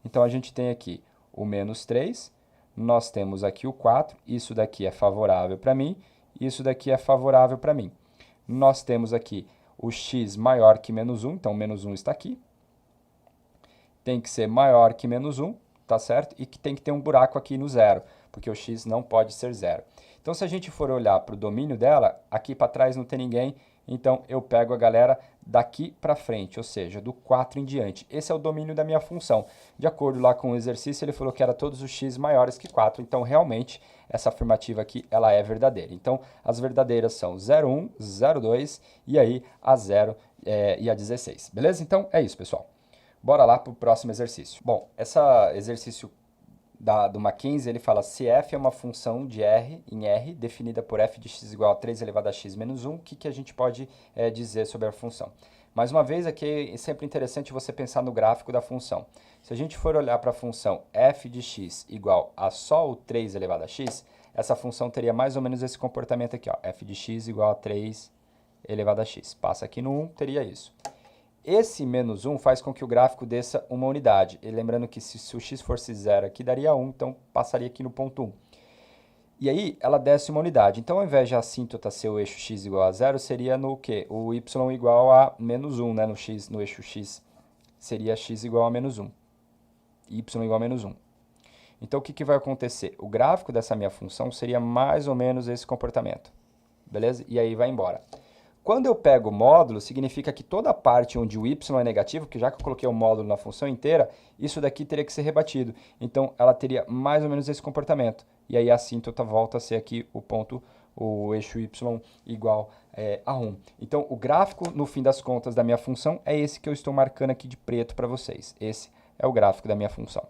Então, a gente tem aqui o menos 3, nós temos aqui o 4, isso daqui é favorável para mim, isso daqui é favorável para mim. Nós temos aqui o x maior que menos 1, então menos 1 está aqui. Tem que ser maior que menos 1. Tá certo? E que tem que ter um buraco aqui no zero, porque o x não pode ser zero. Então, se a gente for olhar para o domínio dela, aqui para trás não tem ninguém, então eu pego a galera daqui para frente, ou seja, do 4 em diante. Esse é o domínio da minha função. De acordo lá com o exercício, ele falou que era todos os x maiores que 4, então realmente essa afirmativa aqui ela é verdadeira. Então, as verdadeiras são 0,1, 0,2 e aí a 0 e a 16. Beleza? Então, é isso, pessoal. Bora lá para o próximo exercício. Bom, esse exercício do Mackenzie, ele fala se f é uma função de r em R, definida por f de x igual a 3 elevado a x menos 1, o que a gente pode dizer sobre a função? Mais uma vez, aqui é sempre interessante você pensar no gráfico da função. Se a gente for olhar para a função f de x igual a só o 3 elevado a x, essa função teria mais ou menos esse comportamento aqui, ó, f de x igual a 3 elevado a x. Passa aqui no 1, teria isso. Esse menos 1 faz com que o gráfico desça uma unidade. E lembrando que se o x fosse 0 aqui, daria 1, então passaria aqui no ponto 1. E aí, ela desce uma unidade. Então, ao invés de a assíntota ser o eixo x igual a 0, seria no quê? O y igual a menos 1, né? No eixo x seria x igual a menos 1. Y igual a menos 1. Então, o que vai acontecer? O gráfico dessa minha função seria mais ou menos esse comportamento. Beleza? E aí vai embora. Quando eu pego o módulo, significa que toda a parte onde o y é negativo, que já que eu coloquei o módulo na função inteira, isso daqui teria que ser rebatido. Então, ela teria mais ou menos esse comportamento. E aí a assíntota volta a ser aqui o eixo y igual a 1. Então, o gráfico, no fim das contas, da minha função é esse que eu estou marcando aqui de preto para vocês. Esse é o gráfico da minha função.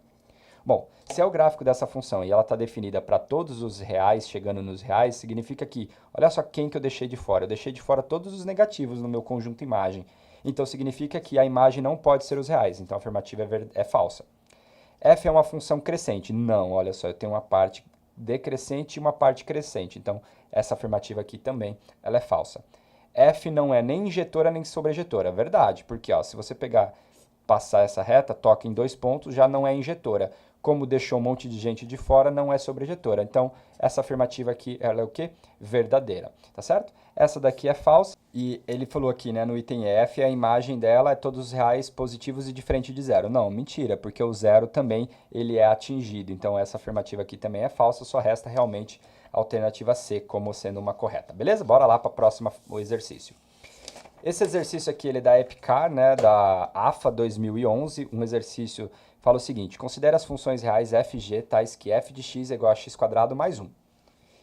Bom, se é o gráfico dessa função e ela está definida para todos os reais, chegando nos reais, significa que, olha só quem que eu deixei de fora. Eu deixei de fora todos os negativos no meu conjunto imagem. Então, significa que a imagem não pode ser os reais. Então, a afirmativa é falsa. F é uma função crescente. Não, olha só, eu tenho uma parte decrescente e uma parte crescente. Então, essa afirmativa aqui também ela é falsa. F não é nem injetora nem sobreinjetora. Verdade, porque ó, se você passar essa reta, toca em 2 pontos, já não é injetora. Como deixou um monte de gente de fora, não é sobreinjetora. Então, essa afirmativa aqui, ela é o quê? Verdadeira, tá certo? Essa daqui é falsa, e ele falou aqui, né, no item F, a imagem dela é todos os reais positivos e diferente de zero. Não, mentira, porque o zero também ele é atingido. Então, essa afirmativa aqui também é falsa, só resta realmente a alternativa C como sendo uma correta. Beleza? Bora lá para o próximo exercício. Esse exercício aqui ele é da EPICAR, né, da AFA 2011, um exercício fala o seguinte: considere as funções reais f e g tais que f de x é igual a x² mais 1,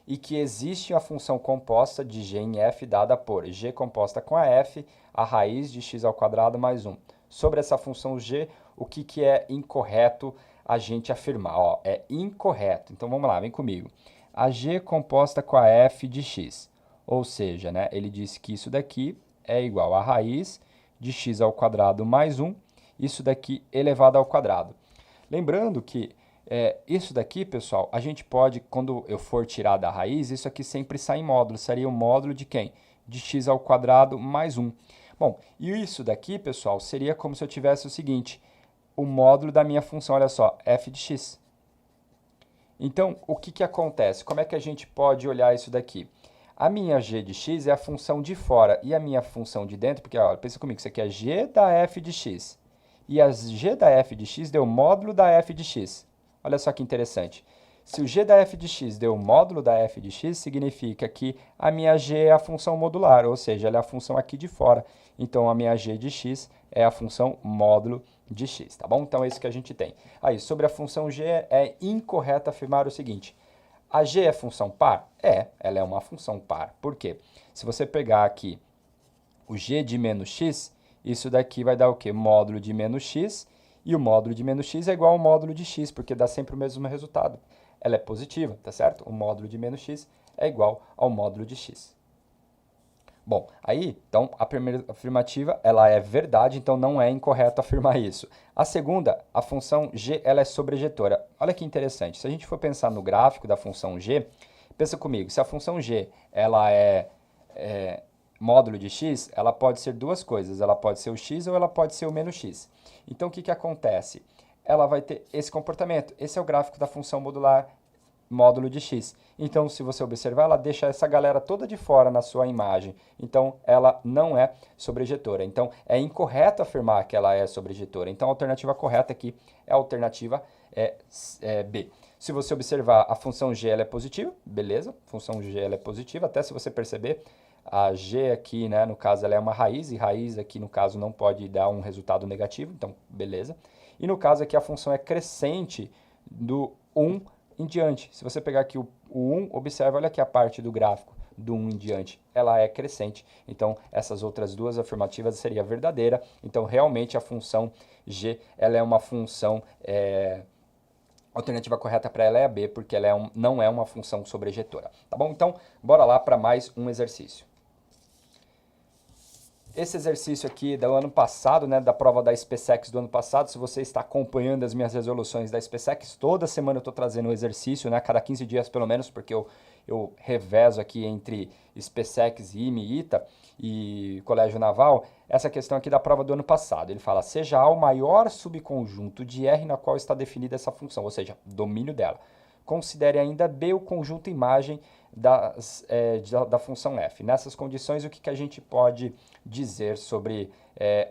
e que existe a função composta de g em f dada por g composta com a f, a raiz de x² mais 1. Sobre essa função g, o que é incorreto a gente afirmar? Ó, é incorreto. Então vamos lá, vem comigo. A g composta com a f de x, ou seja, né, ele disse que isso daqui é igual a raiz de x² mais 1, isso daqui elevado ao quadrado. Lembrando que isso daqui, pessoal, a gente pode, quando eu for tirar da raiz, isso aqui sempre sai em módulo. Seria o módulo de quem? De x² mais 1. Bom, e isso daqui, pessoal, seria como se eu tivesse o seguinte, o módulo da minha função, olha só, f de x. Então, o que acontece? Como é que a gente pode olhar isso daqui? A minha g de x é a função de fora e a minha função de dentro, porque, ó, pensa comigo, isso aqui é g da f de x. E a g da f de x deu módulo da f de x. Olha só que interessante. Se o g da f de x deu módulo da f de x, significa que a minha g é a função modular, ou seja, ela é a função aqui de fora. Então, a minha g de x é a função módulo de x, tá bom? Então, é isso que a gente tem. Aí, sobre a função g, é incorreto afirmar o seguinte: a g é função par? Ela é uma função par. Por quê? Se você pegar aqui o g de menos x, isso daqui vai dar o quê? Módulo de menos x, e o módulo de menos x é igual ao módulo de x, porque dá sempre o mesmo resultado. Ela é positiva, tá certo? O módulo de menos x é igual ao módulo de x. Bom, aí, então, a primeira afirmativa, ela é verdade, então não é incorreto afirmar isso. A segunda, a função g, ela é sobrejetora. Olha que interessante, se a gente for pensar no gráfico da função g, pensa comigo, se a função g, ela é módulo de x, ela pode ser duas coisas, ela pode ser o x ou ela pode ser o menos x. Então, o que acontece? Ela vai ter esse comportamento, esse é o gráfico da função modular módulo de x. Então, se você observar, ela deixa essa galera toda de fora na sua imagem. Então, ela não é sobrejetora. Então, é incorreto afirmar que ela é sobrejetora. Então, a alternativa correta aqui é a alternativa B. Se você observar, a função g ela é positiva, beleza? A função g ela é positiva, até se você perceber, a g aqui, né, no caso, ela é uma raiz, e raiz aqui, no caso, não pode dar um resultado negativo, então, beleza. E no caso aqui, a função é crescente do 1 em diante. Se você pegar aqui o 1, observa, olha aqui a parte do gráfico do 1 em diante, ela é crescente. Então, essas outras duas afirmativas seria verdadeira. Então, realmente, a função g, ela é uma função, a alternativa correta para ela é a B, porque ela não é uma função sobrejetora. Tá bom? Então, bora lá para mais um exercício. Esse exercício aqui do ano passado, né, da prova da SpaceX do ano passado, se você está acompanhando as minhas resoluções da SpaceX, toda semana eu estou trazendo um exercício, né, cada 15 dias pelo menos, porque eu revezo aqui entre SpaceX, IME, ITA e Colégio Naval, essa questão aqui da prova do ano passado. Ele fala, seja A o maior subconjunto de R na qual está definida essa função, ou seja, domínio dela. Considere ainda B o conjunto imagem da função f. Nessas condições, o que a gente pode dizer sobre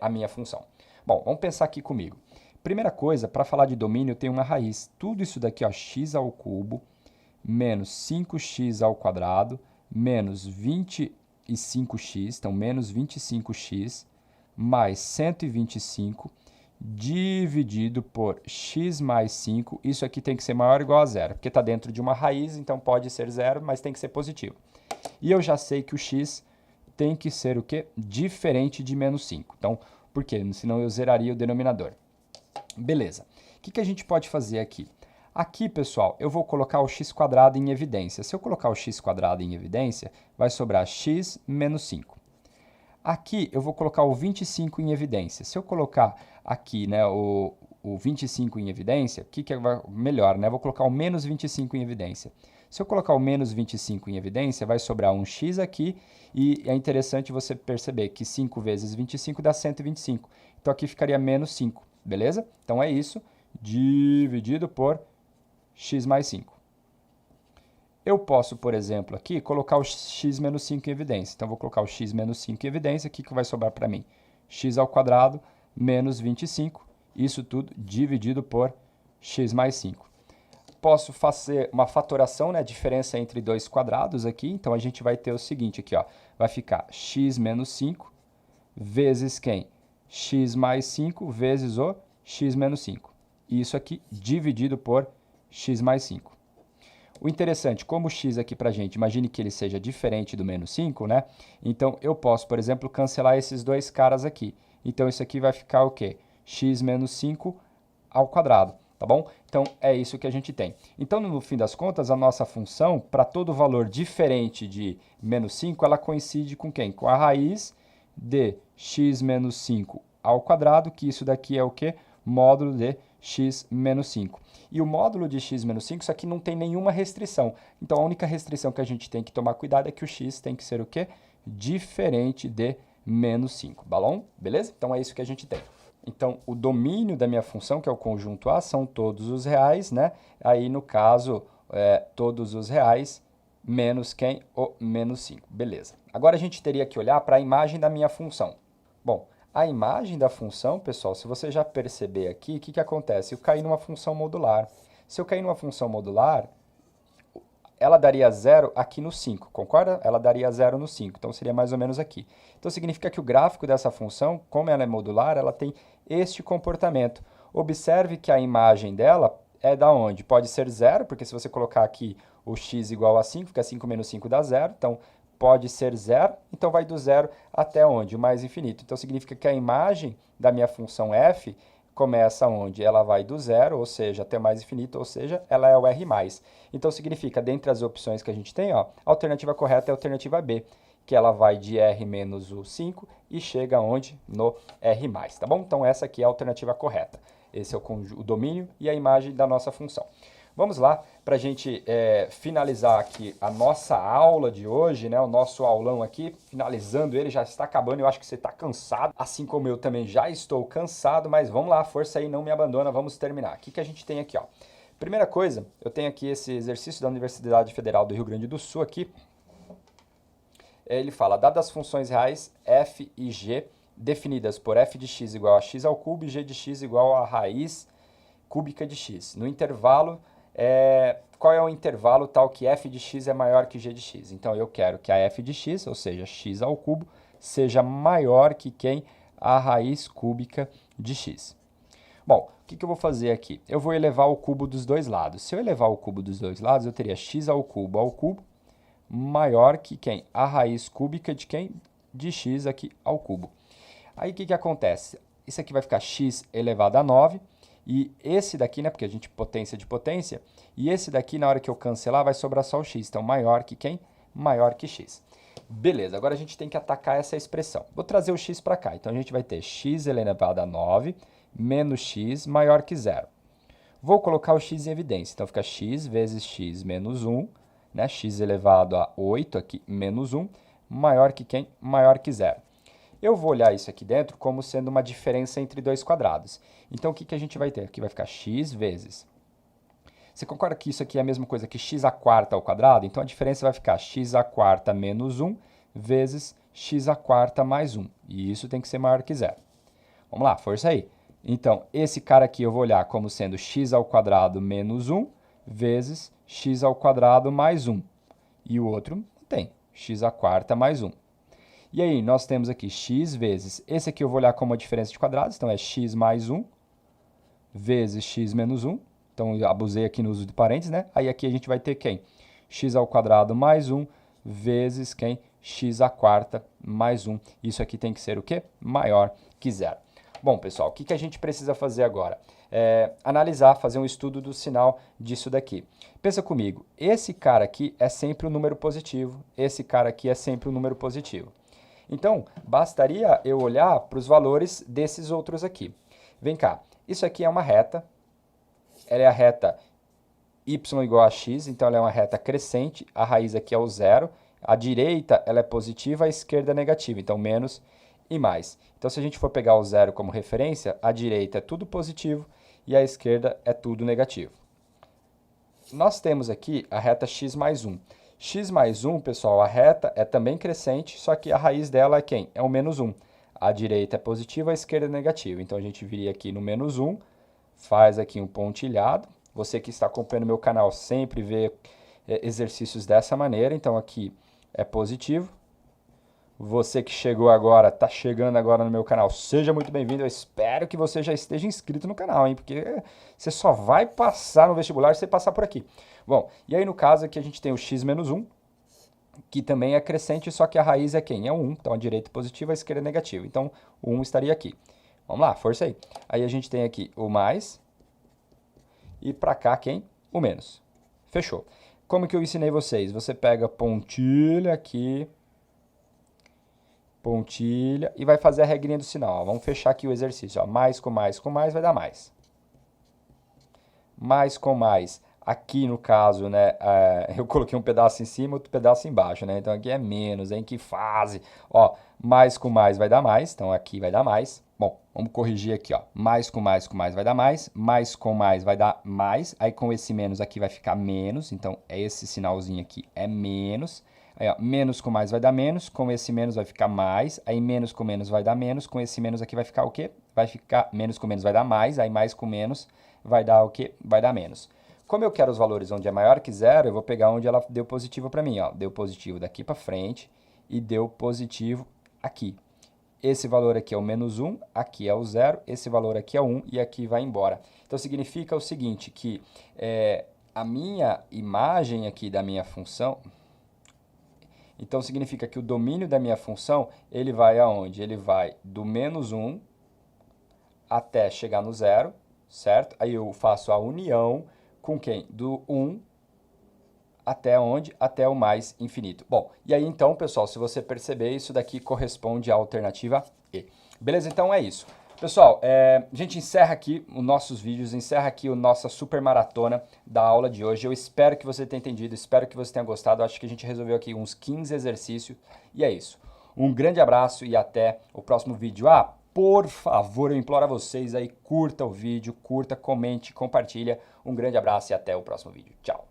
a minha função? Bom, vamos pensar aqui comigo. Primeira coisa, para falar de domínio, tem uma raiz. Tudo isso daqui, ó, x ao cubo, menos 5x ao quadrado, menos 25x, então menos 25x, mais 125, dividido por x mais 5, isso aqui tem que ser maior ou igual a zero, porque está dentro de uma raiz, então pode ser zero, mas tem que ser positivo. E eu já sei que o x tem que ser o quê? Diferente de menos 5. Então, por quê? Senão eu zeraria o denominador. Beleza. O que a gente pode fazer aqui? Aqui, pessoal, eu vou colocar o x² em evidência. Se eu colocar o x² em evidência, vai sobrar x menos 5. Aqui eu vou colocar o 25 em evidência. Se eu colocar aqui, né, o 25 em evidência, o que é melhor, né? Vou colocar o menos 25 em evidência. Se eu colocar o menos 25 em evidência, vai sobrar um x aqui, e é interessante você perceber que 5 vezes 25 dá 125. Então aqui ficaria menos 5, beleza? Então é isso, dividido por x mais 5. Eu posso, por exemplo, aqui, colocar o x menos 5 em evidência. Então, vou colocar o x menos 5 em evidência. O que vai sobrar para mim? X ao quadrado menos 25. Isso tudo dividido por x mais 5. Posso fazer uma fatoração, né? Diferença entre dois quadrados aqui. Então, a gente vai ter o seguinte aqui, ó. Vai ficar x menos 5 vezes quem? X mais 5 vezes o x menos 5. Isso aqui dividido por x mais 5. O interessante, como o x aqui para a gente, imagine que ele seja diferente do menos 5, né? Então, eu posso, por exemplo, cancelar esses dois caras aqui. Então, isso aqui vai ficar o quê? X menos 5 ao quadrado, tá bom? Então, é isso que a gente tem. Então, no fim das contas, a nossa função, para todo valor diferente de menos 5, ela coincide com quem? Com a raiz de x menos 5 ao quadrado, que isso daqui é o quê? Módulo de x menos 5. E o módulo de x menos 5, isso aqui não tem nenhuma restrição. Então, a única restrição que a gente tem que tomar cuidado é que o x tem que ser o quê? Diferente de menos 5, balão? Beleza? Então, é isso que a gente tem. Então, o domínio da minha função, que é o conjunto A, são todos os reais, né? Aí, no caso, todos os reais menos quem? O menos 5. Beleza. Agora, a gente teria que olhar para a imagem da minha função. Bom, a imagem da função, pessoal, se você já perceber aqui, o que, que acontece? Eu caí numa função modular. Se eu cair numa função modular, ela daria 0 aqui no 5, concorda? Ela daria 0 no 5, então seria mais ou menos aqui. Então significa que o gráfico dessa função, como ela é modular, ela tem este comportamento. Observe que a imagem dela é da onde? Pode ser 0, porque se você colocar aqui o x igual a 5, fica 5 menos 5 dá 0, então pode ser 0, então vai do 0 até onde? O mais infinito. Então significa que a imagem da minha função f começa onde? Ela vai do 0, ou seja, até o mais infinito, ou seja, ela é o R+. Então significa, dentre as opções que a gente tem, ó, a alternativa correta é a alternativa B, que ela vai de R menos o 5 e chega onde? No R+, tá bom? Então essa aqui é a alternativa correta. Esse é o domínio e a imagem da nossa função. Vamos lá, para a gente finalizar aqui a nossa aula de hoje, né? O nosso aulão aqui, finalizando ele, já está acabando, eu acho que você está cansado, assim como eu também já estou cansado, mas vamos lá, força aí, não me abandona, vamos terminar. O que, que a gente tem aqui, ó? Primeira coisa, eu tenho aqui esse exercício da Universidade Federal do Rio Grande do Sul aqui. Ele fala, dadas as funções reais f e g, definidas por f de x igual a x ao cubo e g de x igual a raiz cúbica de x. No intervalo, qual é o intervalo tal que f de x é maior que g de x? Então, eu quero que a f de x, ou seja, x ao cubo, seja maior que quem? A raiz cúbica de x. Bom, o que, que eu vou fazer aqui? Eu vou elevar o cubo dos dois lados. Se eu elevar o cubo dos dois lados, eu teria x ao cubo maior que quem? A raiz cúbica de quem? De x aqui ao cubo. Aí, o que, que acontece? Isso aqui vai ficar x elevado a 9, e esse daqui, né, porque a gente potência de potência, e esse daqui, na hora que eu cancelar, vai sobrar só o x. Então, maior que quem? Maior que x. Beleza, agora a gente tem que atacar essa expressão. Vou trazer o x para cá. Então, a gente vai ter x elevado a 9 menos x maior que 0. Vou colocar o x em evidência. Então, fica x vezes x menos 1, né? X elevado a 8 aqui, menos 1, maior que quem? Maior que 0. Eu vou olhar isso aqui dentro como sendo uma diferença entre dois quadrados. Então, o que, que a gente vai ter? Aqui vai ficar x vezes... Você concorda que isso aqui é a mesma coisa que x à quarta ao quadrado? Então, a diferença vai ficar x à quarta menos 1 vezes x à quarta mais 1. E isso tem que ser maior que 0. Vamos lá, força aí. Então, esse cara aqui eu vou olhar como sendo x ao quadrado menos 1 vezes x ao quadrado mais 1. E o outro não tem, x à quarta mais 1. E aí, nós temos aqui x vezes, esse aqui eu vou olhar como a diferença de quadrados, então é x mais 1 vezes x menos 1. Então, eu abusei aqui no uso de parênteses, né? Aí aqui a gente vai ter quem? X ao quadrado mais 1 vezes quem? X à quarta mais 1. Isso aqui tem que ser o quê? Maior que 0. Bom, pessoal, o que, que a gente precisa fazer agora? Analisar, fazer um estudo do sinal disso daqui. Pensa comigo, esse cara aqui é sempre um número positivo, esse cara aqui é sempre um número positivo. Então, bastaria eu olhar para os valores desses outros aqui. Vem cá, isso aqui é uma reta, ela é a reta y igual a x, então ela é uma reta crescente, a raiz aqui é o 0, a direita ela é positiva, a esquerda é negativa, então menos e mais. Então, se a gente for pegar o 0 como referência, a direita é tudo positivo e a esquerda é tudo negativo. Nós temos aqui a reta x mais 1. X mais 1, pessoal, a reta é também crescente, só que a raiz dela é quem? É o menos 1. A direita é positiva, a esquerda é negativa. Então, a gente viria aqui no menos 1, faz aqui um pontilhado. Você que está acompanhando meu canal sempre vê exercícios dessa maneira. Então, aqui é positivo, Você que chegou agora, tá chegando agora no meu canal, seja muito bem-vindo. Eu espero que você já esteja inscrito no canal, hein? Porque você só vai passar no vestibular se você passar por aqui. Bom, e aí no caso aqui a gente tem o x menos 1, que também é crescente, só que a raiz é quem? É 1, então a direita é positiva, a esquerda é negativa. Então o 1 estaria aqui. Vamos lá, força aí. Aí a gente tem aqui o mais, e pra cá quem? O menos. Fechou. Como que eu ensinei vocês? Você pega pontilha aqui, pontilha, e vai fazer a regrinha do sinal. Ó. Vamos fechar aqui o exercício. Ó. Mais com mais com mais vai dar mais. Mais com mais. Aqui no caso, né, eu coloquei um pedaço em cima, outro pedaço embaixo, né? Então aqui é menos, em que fase? Ó, mais com mais vai dar mais, então aqui vai dar mais. Bom, vamos corrigir aqui, ó. Mais com mais vai dar mais com mais vai dar mais. Aí com esse menos aqui vai ficar menos, então esse sinalzinho aqui é menos. Aí, ó, menos com mais vai dar menos, com esse menos vai ficar mais, aí menos com menos vai dar menos, com esse menos aqui vai ficar o quê? Vai ficar, menos com menos vai dar mais, aí mais com menos vai dar o quê? Vai dar menos. Como eu quero os valores onde é maior que zero, eu vou pegar onde ela deu positivo para mim, ó. Deu positivo daqui para frente e deu positivo aqui. Esse valor aqui é o menos 1, aqui é o 0, esse valor aqui é 1 e aqui vai embora. Então significa o seguinte, que a minha imagem aqui da minha função... Então significa que o domínio da minha função, ele vai aonde? Ele vai do menos 1 até chegar no 0, certo? Aí eu faço a união com quem? Do 1 até onde? Até o mais infinito. Bom, e aí então, pessoal, se você perceber, isso daqui corresponde à alternativa E. Beleza? Então é isso. Pessoal, a gente encerra aqui os nossos vídeos, encerra aqui a nossa super maratona da aula de hoje. Eu espero que você tenha entendido, espero que você tenha gostado. Eu acho que a gente resolveu aqui uns 15 exercícios e é isso. Um grande abraço e até o próximo vídeo. Ah, por favor, eu imploro a vocês aí, curta o vídeo, curta, comente, compartilha. Um grande abraço e até o próximo vídeo. Tchau!